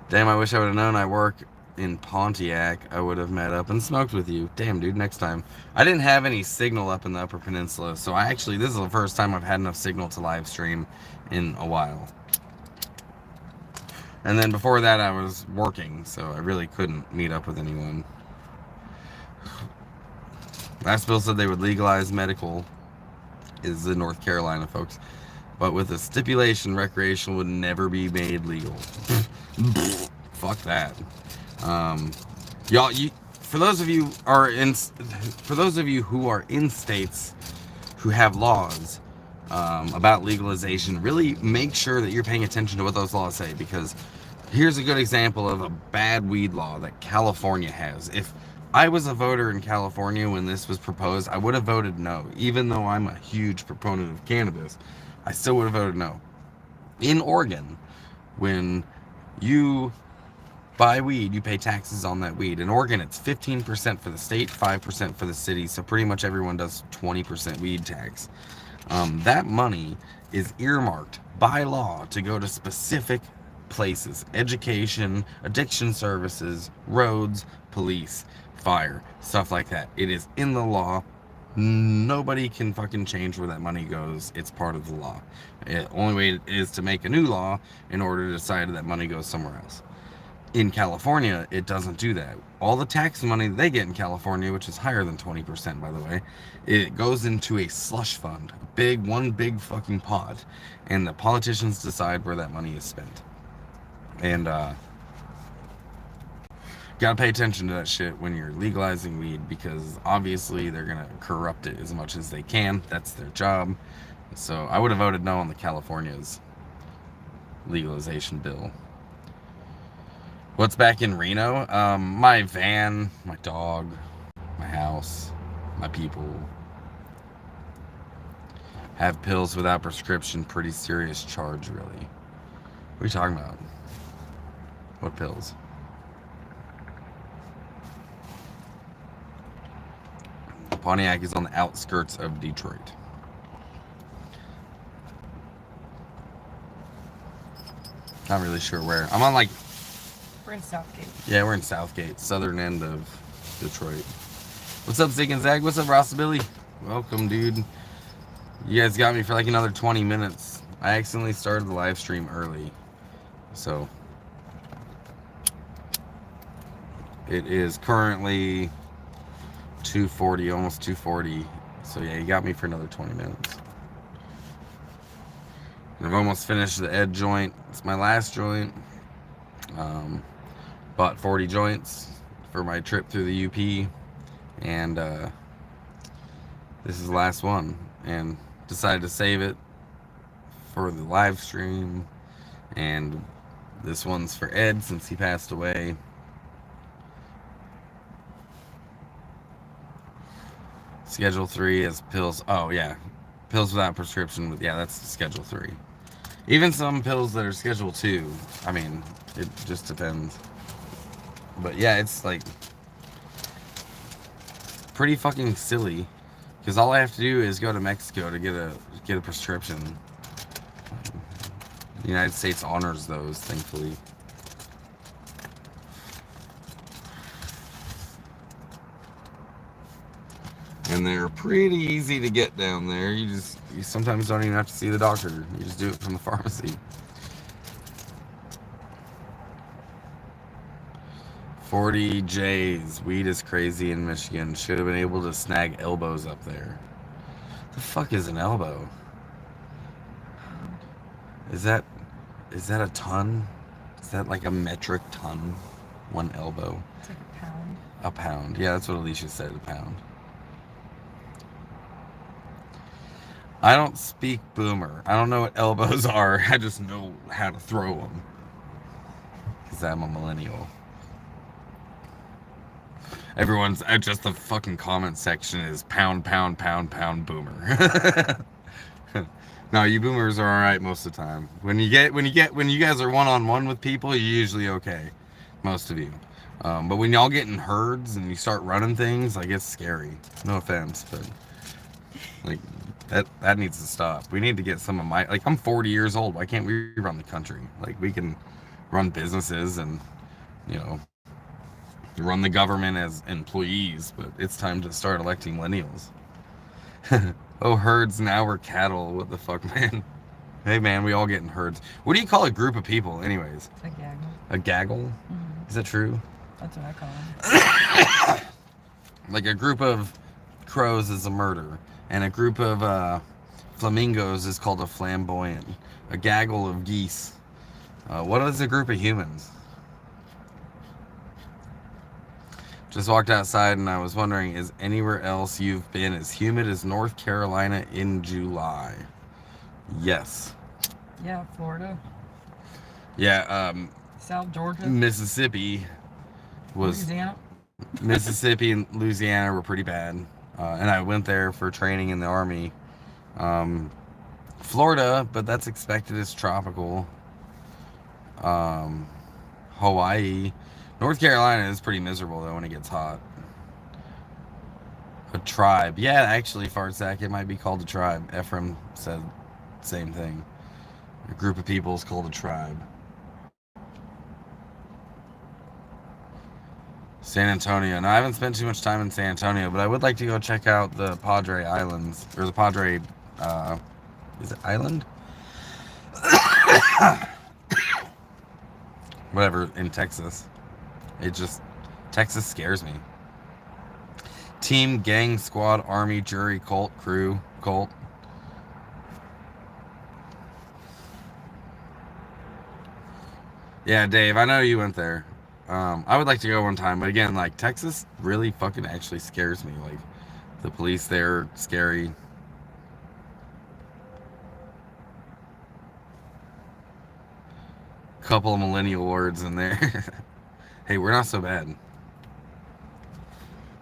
Damn, I wish I would have known I work in Pontiac. I would have met up and smoked with you. Damn, dude, next time. I didn't have any signal up in the Upper Peninsula, so this is the first time I've had enough signal to live stream in a while. And then before that, I was working, so I really couldn't meet up with anyone. Last bill said they would legalize medical, is the North Carolina folks, but with a stipulation, recreational would never be made legal. Fuck that. Y'all, for those of you who are in states who have laws about legalization, really make sure that you're paying attention to what those laws say, because here's a good example of a bad weed law that California has. If I was a voter in California when this was proposed, I would have voted no. Even though I'm a huge proponent of cannabis, I still would have voted no. In Oregon, when you buy weed, you pay taxes on that weed. In Oregon, it's 15% for the state, 5% for the city, so pretty much everyone does 20% weed tax. That money is earmarked by law to go to specific places: education, addiction services, roads, police, fire, stuff like that. It is in the law. Nobody can fucking change where that money goes. It's part of the law. The only way is to make a new law in order to decide that money goes somewhere else. In California, it doesn't do that. All the tax money they get in California, which is higher than 20%, by the way, it goes into a slush fund, one big fucking pot, and the politicians decide where that money is spent. And gotta pay attention to that shit when you're legalizing weed, because obviously they're gonna corrupt it as much as they can. That's their job. So I would have voted no on the California's legalization bill. What's back in Reno? My van, my dog, my house, my people. Have pills without prescription, pretty serious charge, really. What are you talking about? What pills? Pontiac is on the outskirts of Detroit. Not really sure where. I'm on like... We're in Southgate. Yeah, we're in Southgate, southern end of Detroit. What's up, Zig and Zag? What's up, Rossability? Welcome, dude. You guys got me for like another 20 minutes. I accidentally started the live stream early. So it is currently 2:40, almost 2:40. So yeah, you got me for another 20 minutes. And I've almost finished the Ed joint. It's my last joint. Bought 40 joints for my trip through the UP, and This is the last one, and decided to save it for the live stream. And this one's for Ed since he passed away. Schedule 3 is pills. Oh, yeah. Pills without prescription. Yeah, that's Schedule 3. Even some pills that are Schedule 2. I mean, it just depends. But yeah, it's like pretty fucking silly. Because all I have to do is go to Mexico to get a prescription. The United States honors those, thankfully. And they're pretty easy to get down there. You sometimes don't even have to see the doctor. You just do it from the pharmacy. 40 J's. Weed is crazy in Michigan. Should have been able to snag elbows up there. The fuck is an elbow? Is that a ton? Is that like a metric ton? One elbow? It's like a pound. A pound. Yeah, that's what Alicia said, a pound. I don't speak boomer. I don't know what elbows are. I just know how to throw them. Because I'm a millennial. Everyone's just the fucking comment section is pound, pound, pound, pound, boomer. No, you boomers are all right most of the time. When you guys are one-on-one with people, you're usually okay, most of you. But when y'all get in herds and you start running things, like it's scary. No offense, but like that needs to stop. We need to get some of my I'm 40 years old. Why can't we run the country? Like we can run businesses and run the government as employees, but it's time to start electing millennials. Oh, herds, now we're cattle. What the fuck, man? Hey, man, we all get in herds. What do you call a group of people, anyways? A gaggle. A gaggle? Mm-hmm. Is that true? That's what I call them. Like a group of crows is a murder, and a group of flamingos is called a flamboyant. A gaggle of geese. What is a group of humans? Just walked outside and I was wondering, is anywhere else you've been as humid as North Carolina in July? Yes. Yeah, Florida. Yeah, South Georgia. Mississippi was... Louisiana. Mississippi and Louisiana were pretty bad. And I went there for training in the Army. Florida, but that's expected, as tropical. Hawaii. North Carolina is pretty miserable though when it gets hot. A tribe. Yeah, actually, Fartsack, it might be called a tribe. Ephraim said the same thing. A group of people is called a tribe. San Antonio. No, I haven't spent too much time in San Antonio, but I would like to go check out the Padre Islands. Or the Padre, is it island? Whatever, in Texas. Texas scares me. Team, gang, squad, army, jury, cult, crew, cult. Yeah, Dave, I know you went there. I would like to go one time, but again, like, Texas really fucking actually scares me. Like, the police there are scary. Couple of millennial words in there. Hey, we're not so bad.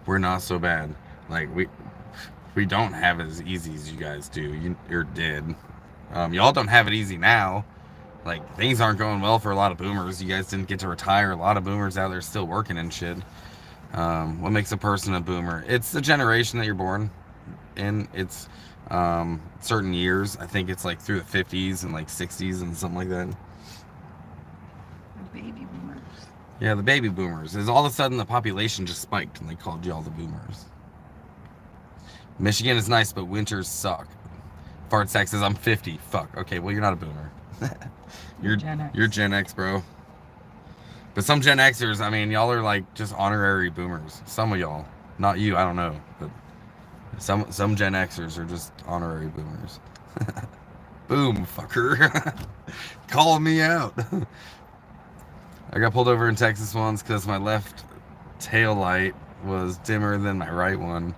We're not so bad. Like, we don't have it as easy as you guys do. You're dead. Y'all don't have it easy now. Like, things aren't going well for a lot of boomers. You guys didn't get to retire. A lot of boomers out there still working and shit. What makes a person a boomer? It's the generation that you're born in. It's certain years. I think it's like through the 50s and like 60s and something like that. Baby boomers. Yeah, the baby boomers. Is all of a sudden the population just spiked and they called you all the boomers. Michigan is nice, but winters suck. Fartsack says I'm 50. Fuck. Okay, well, you're not a boomer. You're Gen X. You're Gen X, bro. But some Gen Xers, I mean, y'all are like just honorary boomers. Some of y'all, not you, I don't know, but some Gen Xers are just honorary boomers. Boom, fucker. Calling me out. I got pulled over in Texas once because my left tail light was dimmer than my right one.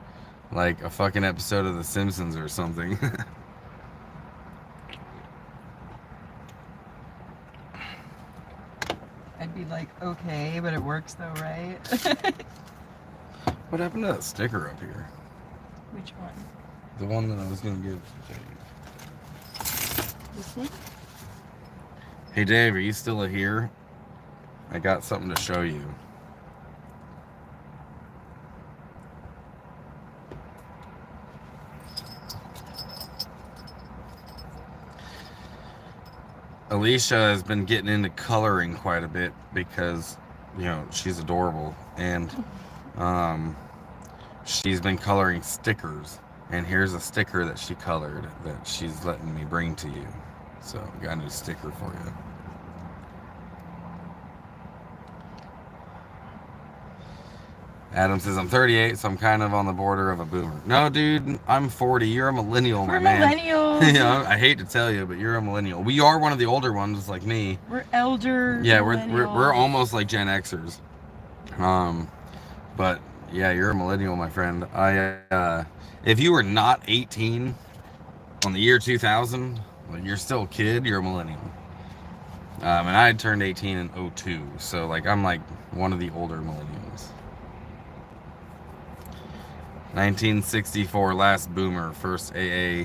like a fucking episode of The Simpsons or something. I'd be like, okay, but it works though, right? What happened to that sticker up here? Which one? The one that I was gonna give. This one? Hey Dave, are you still here? I got something to show you. Alicia has been getting into coloring quite a bit because, you know, she's adorable, and she's been coloring stickers. And here's a sticker that she colored that she's letting me bring to you. So, got a new sticker for you. Adam says, I'm 38, so I'm kind of on the border of a boomer. No, dude, I'm 40. You're a millennial, my We're man. millennials. Yeah, I hate to tell you, but you're a millennial. We are one of the older ones, like me. We're elder. Yeah, we're almost like Gen Xers. But yeah, you're a millennial, my friend. If you were not 18 on the year 2000, like you're still a kid, you're a millennial. And I had turned 18 in 02, so like I'm like one of the older millennials. 1964, last boomer, first AA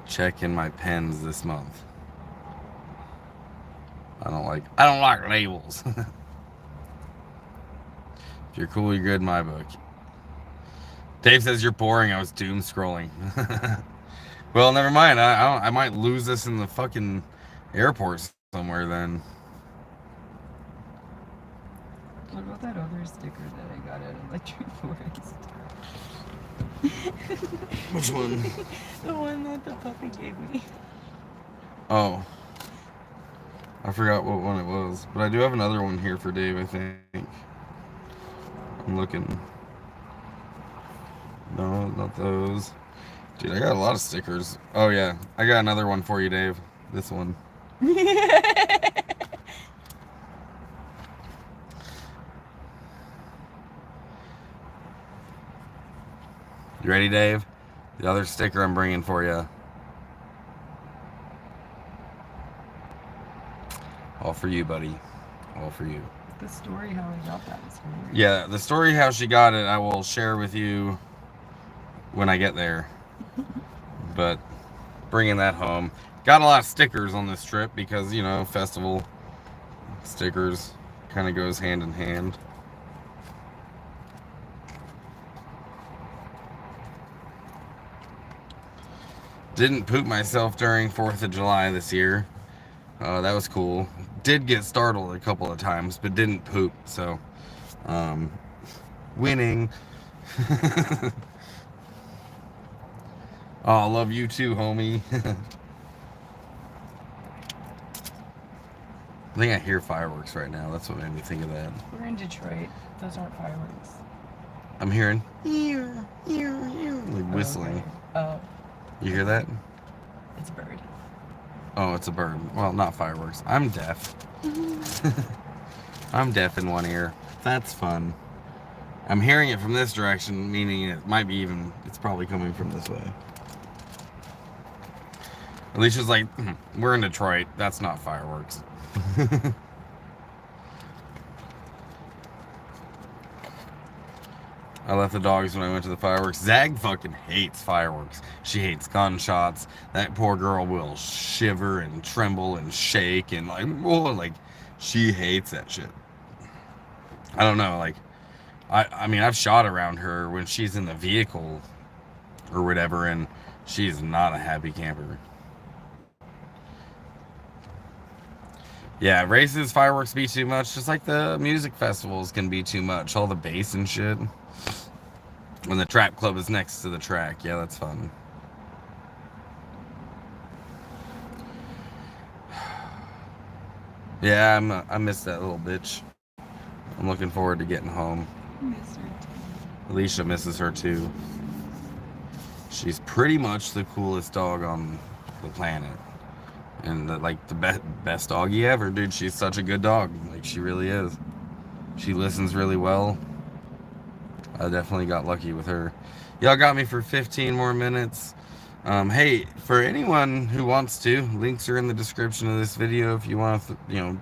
check in my pens this month. I don't like labels. If you're cool, you're good in my book. Dave says you're boring. I was doom scrolling. Well, never mind. I might lose this in the fucking airport somewhere then. What about that other sticker that I got at Electric Forest? Which one? The one that the puppy gave me. Oh. I forgot what one it was. But I do have another one here for Dave, I think. I'm looking. No, not those. Dude, I got a lot of stickers. Oh, yeah. I got another one for you, Dave. This one. You ready, Dave? The other sticker I'm bringing for you. All for you, buddy. All for you. The story how I got that is weird. Yeah, the story how she got it, I will share with you when I get there. But bringing that home. Got a lot of stickers on this trip because, you know, festival stickers kind of goes hand in hand. Didn't poop myself during 4th of July this year. That was cool. Did get startled a couple of times, but didn't poop. So, winning. Oh, I love you too, homie. I think I hear fireworks right now. That's what made me think of that. We're in Detroit. Those aren't fireworks. I'm hearing like whistling. Okay. Oh, You hear that? it's a bird. Oh, it's a bird. Well, not fireworks. I'm deaf. I'm deaf in one ear. That's fun. I'm hearing it from this direction, meaning it might be even, it's probably coming from this way. Alicia's like, we're in Detroit. That's not fireworks. I left the dogs when I went to the fireworks. Zag fucking hates fireworks. She hates gunshots. That poor girl will shiver and tremble and shake and like, whoa, like she hates that shit. I don't know, like I mean I've shot around her when she's in the vehicle or whatever, and she's not a happy camper. Yeah, races, fireworks be too much, just like the music festivals can be too much. All the bass and shit. When the trap club is next to the track, yeah, that's fun. Yeah, I miss that little bitch. I'm looking forward to getting home. I miss her too. Alicia misses her too. She's pretty much the coolest dog on the planet. And the best doggy ever, dude. She's such a good dog. Like, she really is. She listens really well. I definitely got lucky with her. Y'all got me for 15 more minutes. Hey, for anyone who wants to, links are in the description of this video if you want to,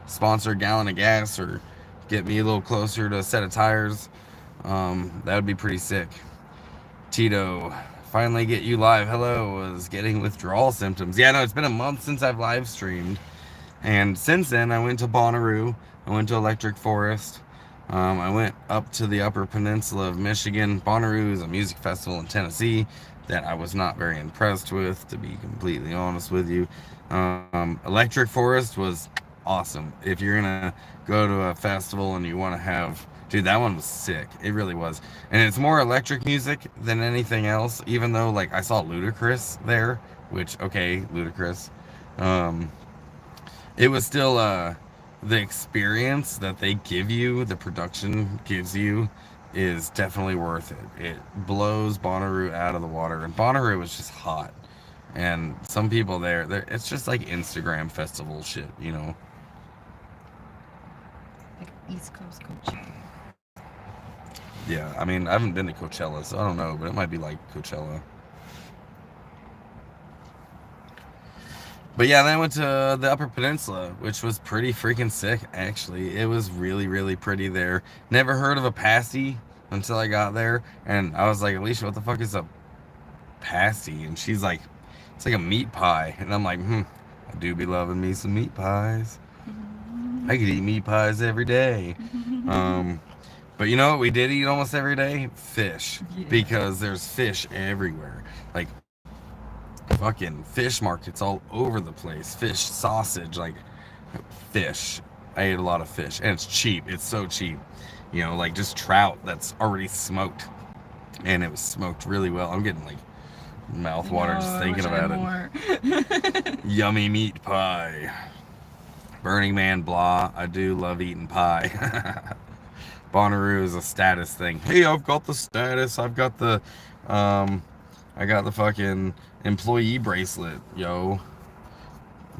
sponsor a gallon of gas or get me a little closer to a set of tires. That would be pretty sick. Tito, finally get you live. Hello, was getting withdrawal symptoms. Yeah, no, it's been a month since I've live streamed. And since then, I went to Bonnaroo. I went to Electric Forest. I went up to the Upper Peninsula of Michigan. Bonnaroo is a music festival in Tennessee that I was not very impressed with, to be completely honest with you. Electric Forest was awesome. If you're gonna go to a festival and you want to have, dude, that one was sick. It really was. And it's more electric music than anything else, even though, like, I saw Ludacris there, which, okay, Ludacris. It was still the experience that they give you, the production gives you, is definitely worth it. It blows Bonnaroo out of the water, and Bonnaroo was just hot. And some people there, it's just like Instagram festival shit, Like East Coast Coachella. Yeah, I mean, I haven't been to Coachella, so I don't know, but it might be like Coachella. But yeah, then I went to the Upper Peninsula, which was pretty freaking sick, actually. It was really, really pretty there. Never heard of a pasty until I got there. And I was like, Alicia, what the fuck is a pasty? And she's like, it's like a meat pie. And I'm like, I do be loving me some meat pies. I could eat meat pies every day. But you know what we did eat almost every day? Fish. Yeah. Because there's fish everywhere. Like, fucking fish markets all over the place. Fish, sausage, like fish. I ate a lot of fish, and it's cheap. It's so cheap. Like just trout that's already smoked, and it was smoked really well. I'm getting like mouth water just thinking about it. Yummy meat pie. Burning Man blah. I do love eating pie. Bonnaroo is a status thing. Hey, I've got the status. I got the fucking employee bracelet, yo.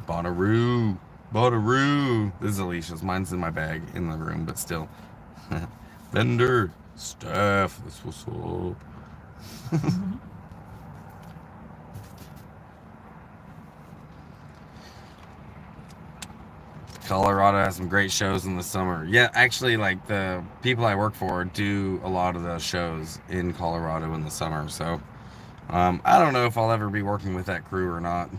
Bonnaroo. This is Alicia's. Mine's in my bag in the room, but still. Vendor. Staff. That's what's up. Colorado has some great shows in the summer. Yeah, actually, like the people I work for do a lot of the shows in Colorado in the summer, so I don't know if I'll ever be working with that crew or not.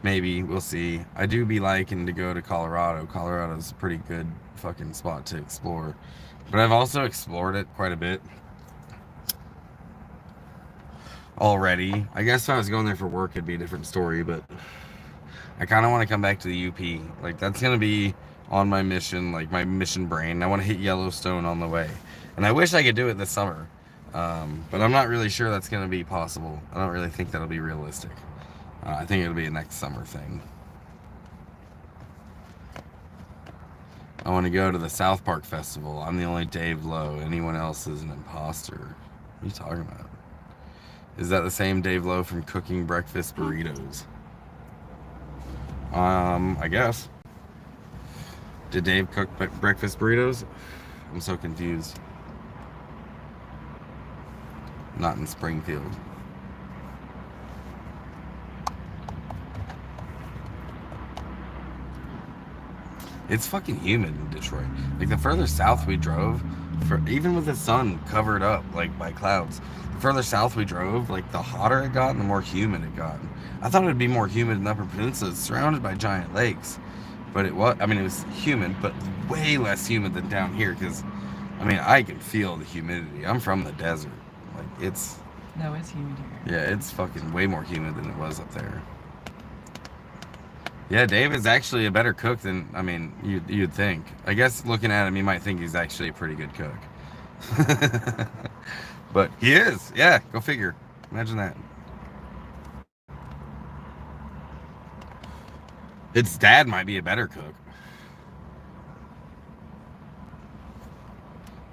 Maybe, we'll see. I do be liking to go to Colorado. Colorado's a pretty good fucking spot to explore. But I've also explored it quite a bit already. I guess if I was going there for work, it'd be a different story, but I kind of want to come back to the UP. Like, that's going to be on my mission, like my mission brain. I want to hit Yellowstone on the way. And I wish I could do it this summer. But I'm not really sure that's going to be possible. I don't really think that'll be realistic. I think it'll be a next summer thing. I want to go to the South Park Festival. I'm the only Dave Lowe. Anyone else is an imposter. What are you talking about? Is that the same Dave Lowe from Cooking Breakfast Burritos? I guess. Did Dave cook breakfast burritos? I'm so confused. Not in Springfield. It's fucking humid in Detroit. Like, the further south we drove, even with the sun covered up, like, by clouds, the further south we drove, like, the hotter it got and the more humid it got. I thought it would be more humid in the Upper Peninsula. It's surrounded by giant lakes. But it was humid, but way less humid than down here, because, I can feel the humidity. I'm from the desert. Like, it's... No, it's humid here. Yeah, it's fucking way more humid than it was up there. Yeah, Dave is actually a better cook than, you'd think. I guess looking at him, you might think he's actually a pretty good cook. But he is. Yeah, go figure. Imagine that. Its dad might be a better cook.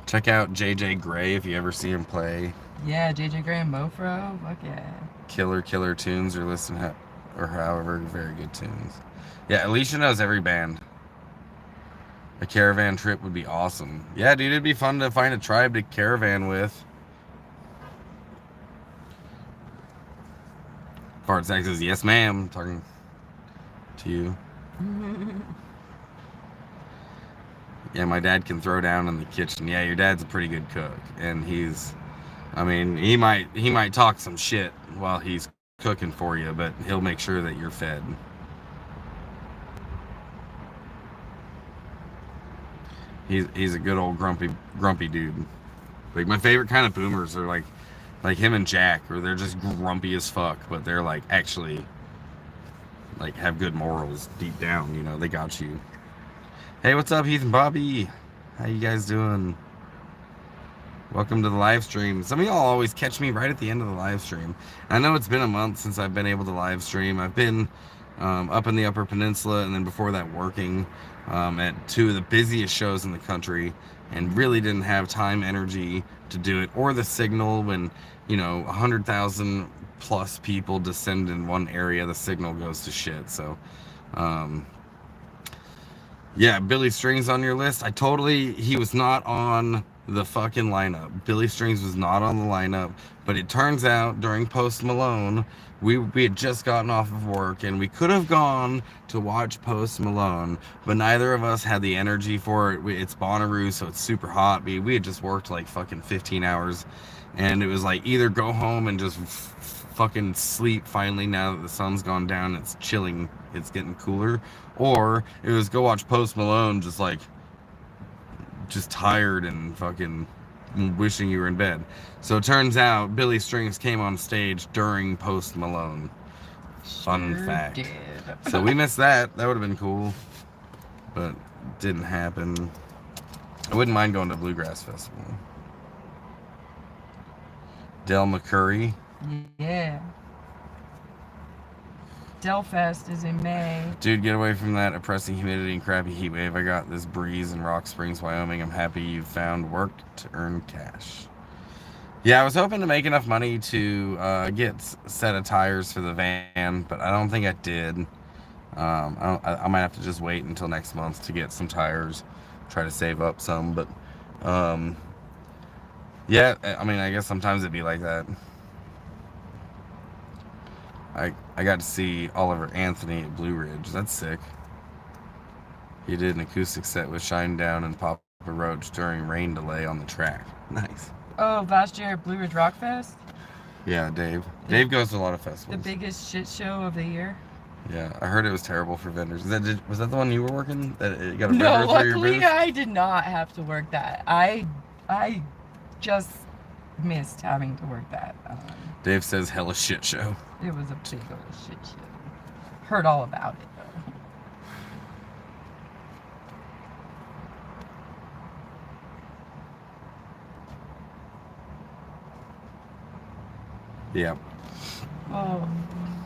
Check out JJ Gray if you ever see him play. Yeah, JJ Gray and Mofro. Fuck yeah. Killer tunes or however very good tunes. Yeah, Alicia knows every band. A caravan trip would be awesome. Yeah, dude, it'd be fun to find a tribe to caravan with. Fart Sack says, yes, ma'am. Talking to you. Yeah, my dad can throw down in the kitchen. Yeah, your dad's a pretty good cook. And he might talk some shit while he's cooking for you, but he'll make sure that you're fed. He's a good old grumpy dude. Like, my favorite kind of boomers are like him and Jack, where they're just grumpy as fuck, but they're like actually like have good morals deep down, you know, they got you. Hey, what's up, Heath and Bobby? How you guys doing? Welcome to the live stream. Some of y'all always catch me right at the end of the live stream. I know it's been a month since I've been able to live stream. I've been up in the Upper Peninsula, and then before that working at two of the busiest shows in the country, and really didn't have time, energy to do it, or the signal. When, you know, 100,000 plus people descend in one area, the signal goes to shit. So yeah, Billy Strings on your list. He was not on the fucking lineup. Billy Strings was not on the lineup, but it turns out during Post Malone, we had just gotten off of work, and we could have gone to watch Post Malone, but neither of us had the energy for it. It's Bonnaroo, so it's super hot. We had just worked like fucking 15 hours, and it was like either go home and just fucking sleep finally now that the sun's gone down, it's chilling, it's getting cooler, or it was go watch Post Malone just tired and fucking wishing you were in bed. So it turns out Billy Strings came on stage during Post Malone. Fun fact. Did. So we missed that. That would have been cool, but didn't happen. I wouldn't mind going to Bluegrass Festival. Del McCurry. Yeah. Delfest is in May. Dude, get away from that oppressing humidity and crappy heat wave. I got this breeze in Rock Springs, Wyoming. I'm happy you found work to earn cash. Yeah, I was hoping to make enough money to get a set of tires for the van, but I don't think I did. I might have to just wait until next month to get some tires, try to save up some, but yeah, I mean, I guess sometimes it'd be like that. I got to see Oliver Anthony at Blue Ridge. That's sick. He did an acoustic set with Shinedown and Papa Roach during rain delay on the track. Nice. Oh, last year at Blue Ridge Rock Fest? Yeah, Dave. Dave goes to a lot of festivals. The biggest shit show of the year? Yeah, I heard it was terrible for vendors. Was that the one you were working? That it got a No, vendor for your luckily booth? I did not have to work that. I just missed having to work that. Dave says hella shit show. It was a big old shit show. Heard all about it though. Yeah. Oh,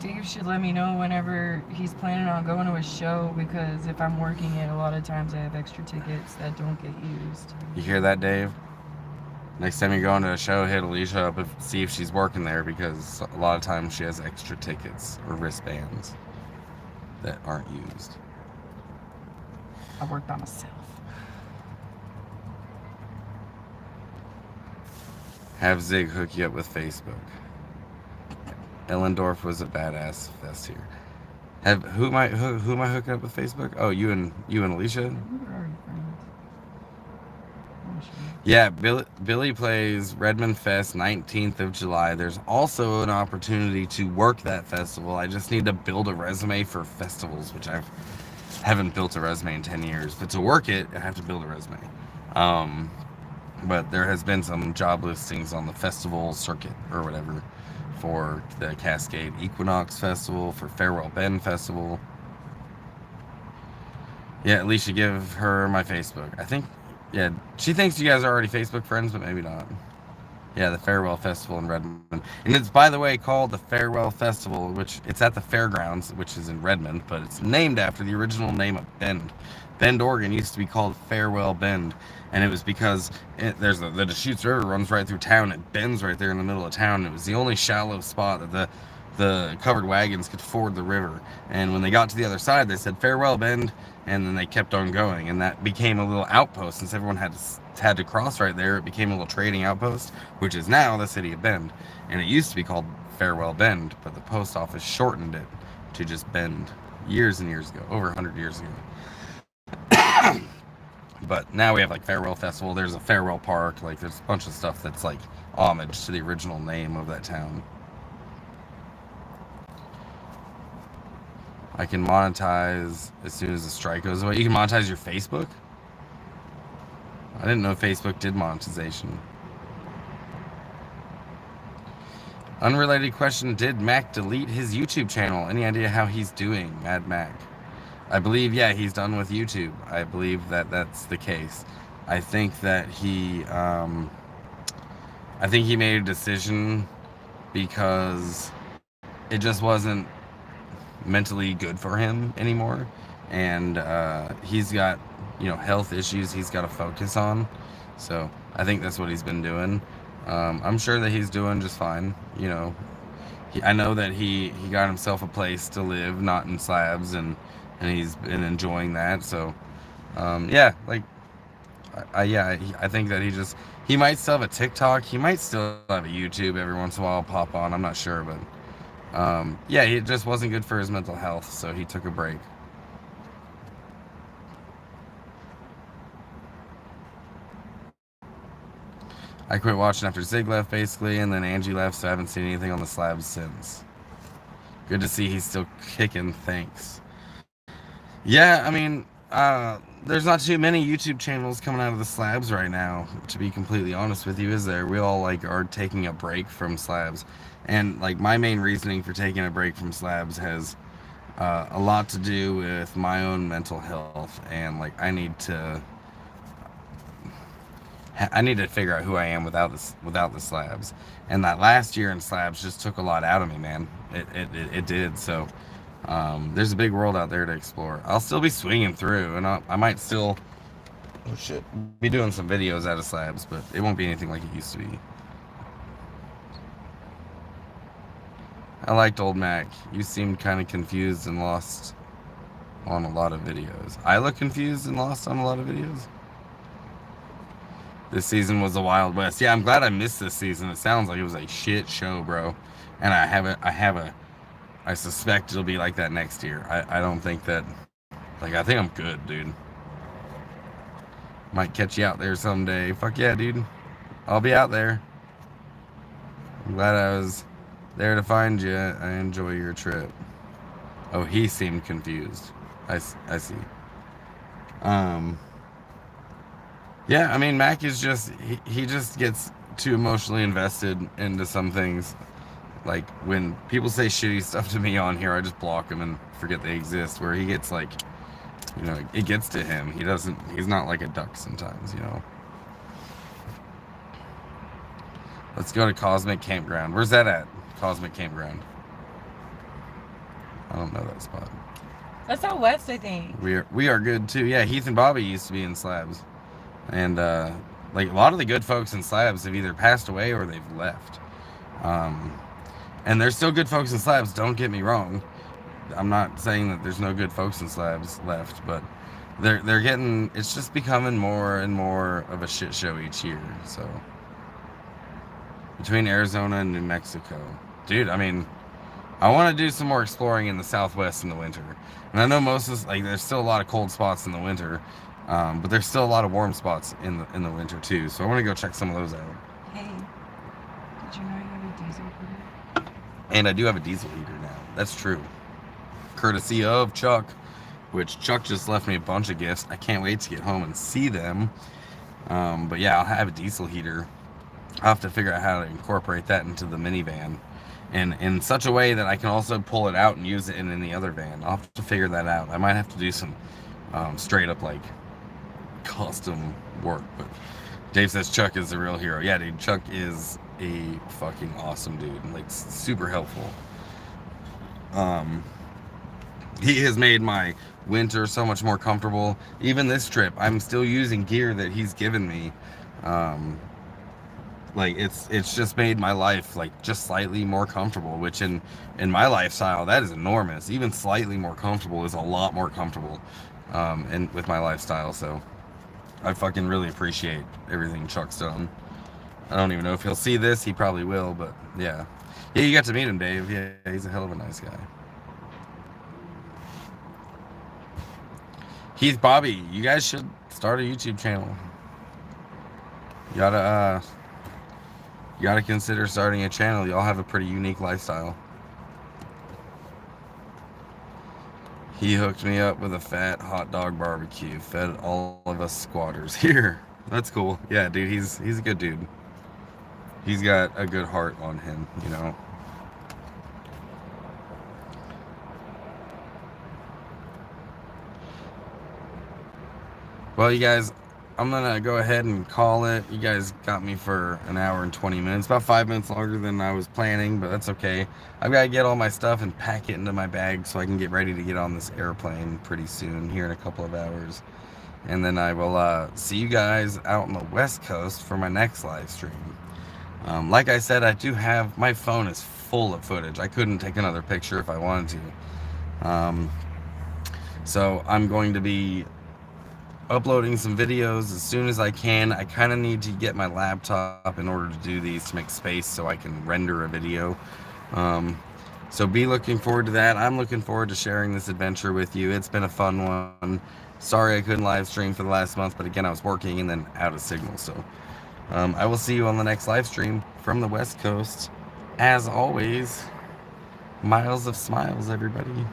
Dave should let me know whenever he's planning on going to a show, because if I'm working it, a lot of times I have extra tickets that don't get used. You hear that, Dave? Next time you're going to a show, hit Alicia up and see if she's working there, because a lot of times she has extra tickets or wristbands that aren't used. I work by myself. Have Zig hook you up with Facebook. Ellendorf was a badass fest here. Who am I hooking up with Facebook? Oh, you and Alicia? We were already friends. I'm sure. Yeah, Billy plays Redmond Fest 19th of July. There's also an opportunity to work that festival. I just need to build a resume for festivals, which I haven't built a resume in 10 years. But to work it, I have to build a resume. But there has been some job listings on the festival circuit or whatever for the Cascade Equinox Festival, for Farewell Bend Festival. Yeah, Alicia, give her my Facebook. I think, yeah, she thinks you guys are already Facebook friends, but maybe not. Yeah, the Farewell Festival in Redmond. And it's, by the way, called the Farewell Festival, which it's at the fairgrounds, which is in Redmond, but it's named after the original name of Bend. Bend, Oregon used to be called Farewell Bend, and it was because the Deschutes River runs right through town. It bends right there in the middle of town. It was the only shallow spot that the covered wagons could ford the river. And when they got to the other side, they said, "Farewell, Bend," and then they kept on going, and that became a little outpost. Since everyone had to cross right there, it became a little trading outpost, which is now the city of Bend. And it used to be called Farewell Bend, but the post office shortened it to just Bend years and years ago, over 100 years ago. But now we have like Farewell Festival. There's a Farewell Park. Like there's a bunch of stuff that's like homage to the original name of that town. I can monetize as soon as the strike goes away. You can monetize your Facebook? I didn't know Facebook did monetization. Unrelated question, did Mac delete his YouTube channel? Any idea how he's doing, Mad Mac? I believe, yeah, he's done with YouTube. I believe that that's the case. I think that I think he made a decision because it just wasn't mentally good for him anymore, and he's got health issues he's got to focus on. So I think that's what he's been doing. I'm sure that he's doing just fine. I know that he got himself a place to live, not in slabs, and he's been enjoying that. So yeah, like I think that he might still have a TikTok, he might still have a YouTube every once in a while pop on. I'm not sure, but yeah, it just wasn't good for his mental health, so he took a break. I quit watching after Zig left, basically, and then Angie left, so I haven't seen anything on the slabs since. Good to see he's still kicking, thanks. Yeah, I mean, there's not too many YouTube channels coming out of the slabs right now, to be completely honest with you, is there? We all, like, are taking a break from slabs. And, like, my main reasoning for taking a break from slabs has a lot to do with my own mental health, and, like, I need to figure out who I am without the slabs. And that last year in slabs just took a lot out of me, man. It did. So there's a big world out there to explore. I'll still be swinging through, and I might still be doing some videos out of slabs, but it won't be anything like it used to be. I liked old Mac. You seemed kind of confused and lost on a lot of videos. I look confused and lost on a lot of videos. This season was the Wild West. Yeah, I'm glad I missed this season. It sounds like it was a shit show, bro. And I suspect it'll be like that next year. I don't think that, like, I think I'm good, dude. Might catch you out there someday. Fuck yeah, dude. I'll be out there. I'm glad I was there to find you. I enjoy your trip. Oh, he seemed confused. I see. Yeah, I mean, Mac is just, he just gets too emotionally invested into some things. Like, when people say shitty stuff to me on here, I just block them and forget they exist. Where he gets, like, it gets to him. He's not like a duck sometimes, Let's go to Cosmic Campground. Where's that at? Cosmic Campground. I don't know that spot. That's out west, I think. We are good, too. Yeah, Heath and Bobby used to be in slabs. And, like, a lot of the good folks in slabs have either passed away or they've left. And there's still good folks in slabs, don't get me wrong. I'm not saying that there's no good folks in slabs left, but they're getting, it's just becoming more and more of a shit show each year, so. Between Arizona and New Mexico. Dude, I mean, I want to do some more exploring in the Southwest in the winter. And I know most of, like, there's still a lot of cold spots in the winter, but there's still a lot of warm spots in the winter too. So I want to go check some of those out. Hey, did you know you have a diesel heater? And I do have a diesel heater now. That's true. Courtesy of Chuck, which Chuck just left me a bunch of gifts. I can't wait to get home and see them. But yeah, I'll have a diesel heater. I'll have to figure out how to incorporate that into the minivan. And in such a way that I can also pull it out and use it in any other van. I'll have to figure that out. I might have to do some straight up, like, custom work. But Dave says Chuck is the real hero. Yeah, dude, Chuck is a fucking awesome dude. Like, super helpful. He has made my winter so much more comfortable. Even this trip, I'm still using gear that he's given me. Like it's just made my life like just slightly more comfortable, which in my lifestyle that is enormous. Even slightly more comfortable is a lot more comfortable, and with my lifestyle. So I fucking really appreciate everything Chuck's done. I don't even know if he'll see this. He probably will, but yeah. Yeah, you got to meet him, Dave. Yeah, he's a hell of a nice guy. Heath, Bobby, you guys should start a YouTube channel. You gotta consider starting a channel. Y'all have a pretty unique lifestyle. He hooked me up with a fat hot dog barbecue. Fed all of us squatters here. That's cool. Yeah, dude, he's a good dude. He's got a good heart on him, you know. Well, you guys, I'm gonna go ahead and call it. You guys got me for an hour and 20 minutes, about 5 minutes longer than I was planning, but that's okay. I've got to get all my stuff and pack it into my bag so I can get ready to get on this airplane pretty soon, here in a couple of hours. And then I will see you guys out on the West Coast for my next live stream. Like I said, I do have, my phone is full of footage. I couldn't take another picture if I wanted to. So I'm going to be uploading some videos as soon as I can. I kind of need to get my laptop in order to do these, to make space so I can render a video. So be looking forward to that. I'm looking forward to sharing this adventure with you. It's been a fun one. Sorry I couldn't live stream for the last month, but again, I was working and then out of signal. So I will see you on the next live stream from the West Coast. As always, miles of smiles, everybody.